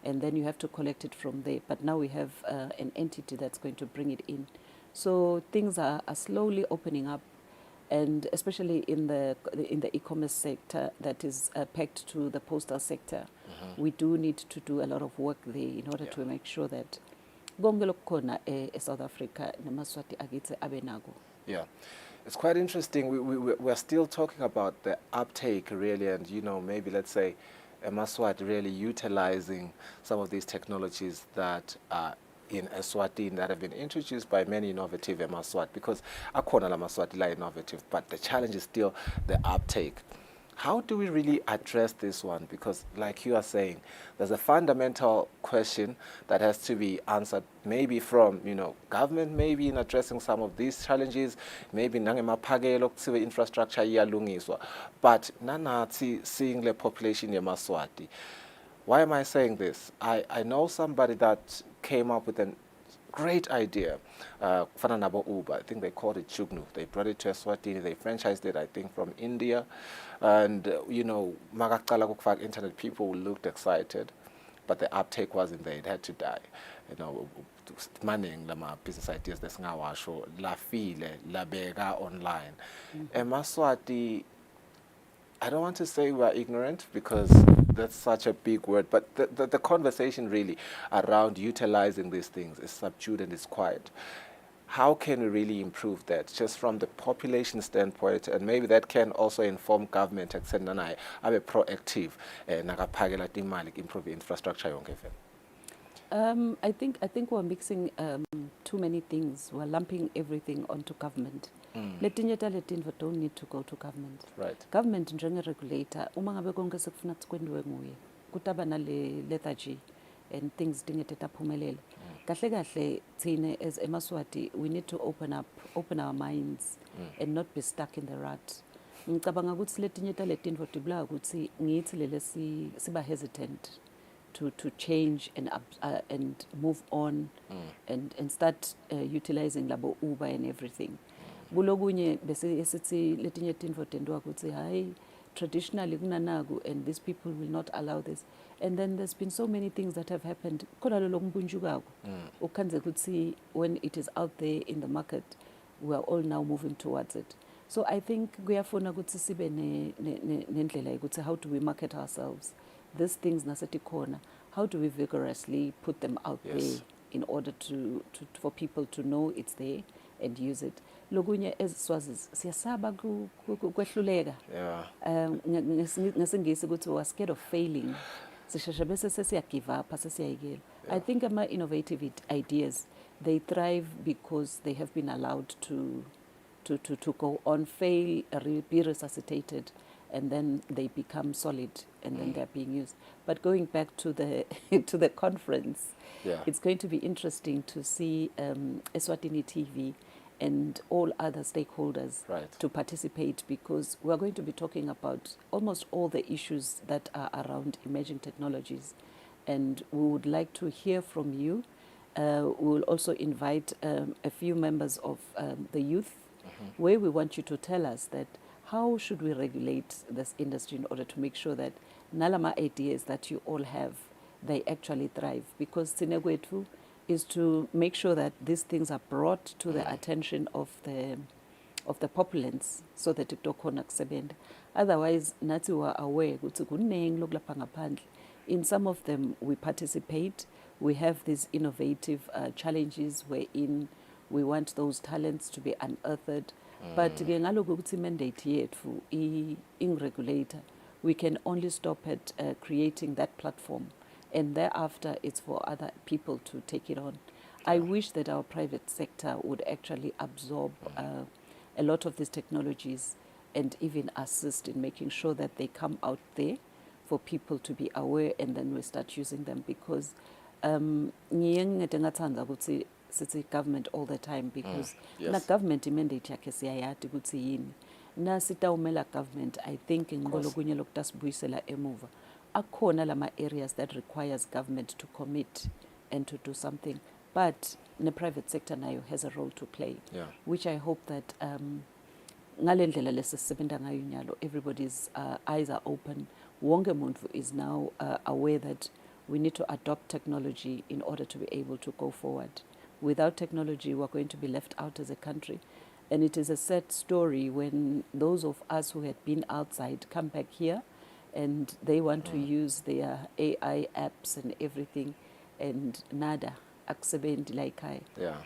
and then you have to collect it from there. But now we have an entity that's going to bring it in. So things are slowly opening up, and especially in the e-commerce sector that is pegged to the postal sector, we do need to do a lot of work there in order to make sure that konke lokukhona South Africa nemaswati akitse abenago. Yeah. It's quite interesting. We're still talking about the uptake, really, and, maybe, let's say, Maswat really utilizing some of these technologies that are in Eswatini that have been introduced by many innovative Maswat, because akhona la Maswati la innovative, but the challenge is still the uptake. How do we really address this one? Because, like you are saying, there's a fundamental question that has to be answered, maybe from, government, maybe in addressing some of these challenges, maybe nangemaphakelo kuthiwe infrastructure iyalungiswa, but nanathi seeing the population yemaswati. Why am I saying this? I know somebody that came up with a great idea. Kufana nabo Uber, I think they called it Chugnu. They brought it to Eswatini. They franchised it, I think, from India. And, magakala kukufaka internet, people looked excited, but the uptake wasn't there. It had to die. Manning lama business ideas desingawasho lafile labeka online. Emaswati, I don't want to say we're ignorant because that's such a big word, but the conversation really around utilizing these things is subdued and is quiet. How can we really improve that, just from the population standpoint, and maybe that can also inform government and say, "Nanai, abe proactive, nakaphakela timali, improve infrastructure yonke." I think we're mixing too many things. We're lumping everything onto government. Letinye taletinto don't need to go to government. Right. Government njenge-regulator, uma ngabe konke sekufuna kwenziwe nguye, kutaba nale lethargy and things dingete taphumelele. Kahle kahle thine as emaswati, we need to open our minds and not be stuck in the rut. Ngicabanga ukuthi letinye taletinto tibula ukuthi ngithi lele siba hesitant to change and move on and start utilizing labo Uber and everything. Bulogunye bese esithi letinye tinto tendwa ukuthi hayi traditionally kunanaku and these people will not allow this. And then there's been so many things that have happened. Khona lo lokumbunjukako. Ukhanze ukuthi when it is out there in the market, we are all now moving towards it. So I think kuyafuna ukuthi sibe nendlela ukuthi how do we market ourselves? These things naseti corner, how do we vigorously put them out there in order for people to know it's there and use it? Lokunye eziswazis siyasaba kwehluleka. Ngesingisi ukuthi we are scared of failing. Sisheshe bese sesiya give up, sesiyayikela. I think ama innovative ideas, they thrive because they have been allowed to go on, fail, be resuscitated, and then they become solid, and then they're being used. But going back to the to the conference, it's going to be interesting to see Eswatini TV and all other stakeholders to participate, because we're going to be talking about almost all the issues that are around emerging technologies, and we would like to hear from you. We will also invite a few members of the youth, where we want you to tell us that how should we regulate this industry in order to make sure that nalama ideas that you all have, they actually thrive. Because is to make sure that these things are brought to the attention of the of the populace so that kutokhona kusebenza. Otherwise, nathi we are aware ukuthi kuningi lokulapha ngaphandle. In some of them, we participate. We have these innovative challenges wherein we want those talents to be unearthed. But ke ngalokho ukuthi mandate yethu regulator, we can only stop at creating that platform, and thereafter it's for other people to take it on. I wish that our private sector would actually absorb a lot of these technologies and even assist in making sure that they come out there for people to be aware, and then we start using them, because sithi government all the time, because na government mandate yakhe siyayati ukuthi yini. Na sitawumela government, I think ngolo kunye lokutasibuyisela emuva. Akhona lama areas that requires government to commit and to do something, but the private sector nayo has a role to play, which I hope that ngalendlela lesisebenta ngayo nyalo, everybody's eyes are open. Wonke muntu is now aware that we need to adopt technology in order to be able to go forward. Without technology, we're going to be left out as a country. And it is a sad story when those of us who had been outside come back here and they want to use their AI apps and everything, and nada, akusebenzi like I.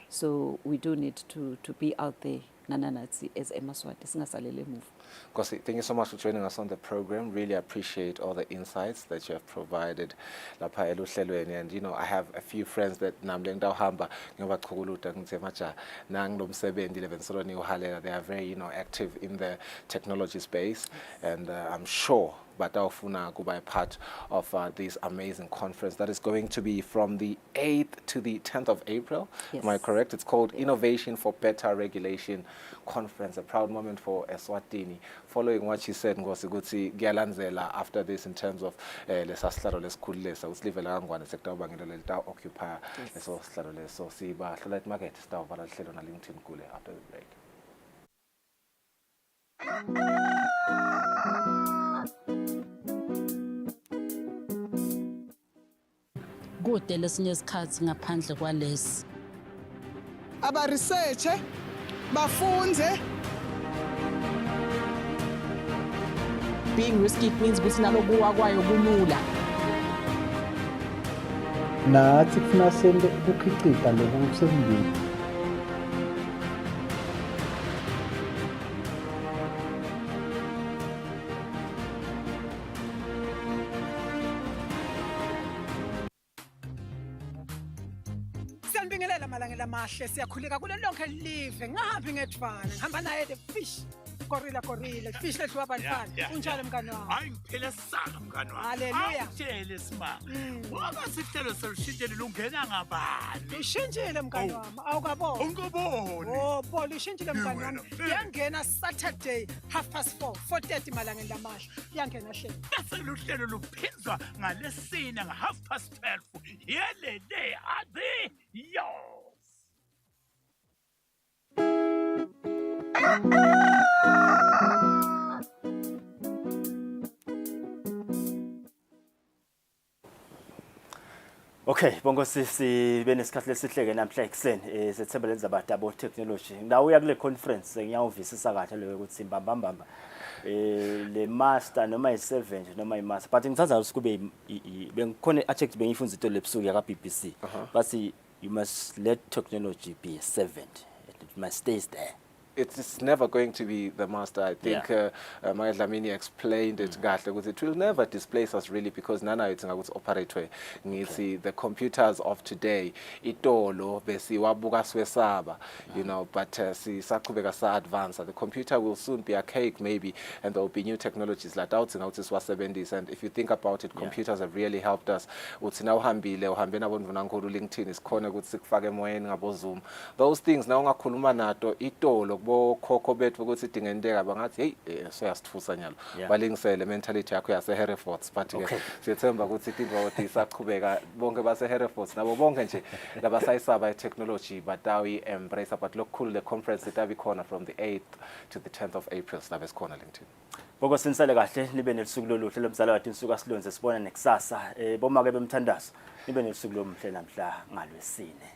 So we do need to be out there, nananatsi, as emaswati, singasalele move. Kosi, thank you so much for joining us on the program. Really appreciate all the insights that you have provided. And you know, I have a few friends that they are very, you know, active in the technology space, and I'm sure Bataufuna will be part of this amazing conference that is going to be from the 8th to the 10th of April. Am I correct? It's called Innovation for Better Regulation Conference, a proud moment for Eswatini. Following what you said, Ngosiguti Gialanzela, after this, in terms of Lesaslaro, Leskulesa, Uslivela Angwan, sector Bangla, occupier, so Siba, Let Market, Star Valathlon, LinkedIn Kule after the break. Kude lesinye isikhathi ngaphandle kwalesi aba research bafunze. Being risky means ukuthi nalokuwa kwayo kulula. Nathi kufuna sende ukukhicita lokusembili. Sanibingelela malangela mahle, siyakhuleka kulo lonke live. Ngahambi ngethwana, ngihamba naye the fish. Gorilla, fish lethu abantwana. Unjalo mngani wami? Hayi ngiphele saka mngani wami. Haleluya. Awutshele sima. Ngoba sihlelo selishintshile lungena ngabani? Lishintshile mngani wami. Awukaboni? Ungiboni. Oh, Paul lishintshile mngani wami. Yangena Saturday 4:30 4:30 malangela mahle. Yangena hlelo. Bese luhlelo luphindwa ngalesine nga 12:30. Yelele adi yours. Okay, bongo sisi benesikhathi lesihleke namhla ekseni sethemba lenza badabo technology. Ngawuya kule conference ngiyawuvisisa kahle leyo ukuthi mbambamba le master noma i7 nje noma i-master, but ngithatha ukuthi kube bengikhona adject bengifunza into lebusuku ya BBC. But you must let technology be a servant. It must stay there. It's never going to be the master. I think Maya Dlamini explained it, it will never displace us really, because nana it's operate the computers of today itolo besi wabuka swesaba, you know, but si sakubeka sa advance. The computer will soon be archaic maybe, and there will be new technologies like out in outis was 70s. And if you think about it, computers have really helped us. Utina uhambile uhambena bonvunankulu LinkedIn is khona ukuthi sikufake emoyeni ngabo Zoom. Those things now ungakhuluma nato itolo khokho bethu ukuthi dingendeka bangathi hey siyasithusa nyalo balingisele mentality yakho yase Hereford, but siyethemba ukuthi indwawo isaqhubeka bonke base Hereford nabo bonke nje labasayisaba technology but we embrace. But lokukhulu le conference itabi khona from the 8th to the 10th of April silabe sikhona LinkedIn. Boko sinisale kahle nibe nelisuku loluhle lomzala wathi insuku asilonze sibona nekusasa boma ke bemthandazo nibe nelisuku lomhle namhla ngalwesine.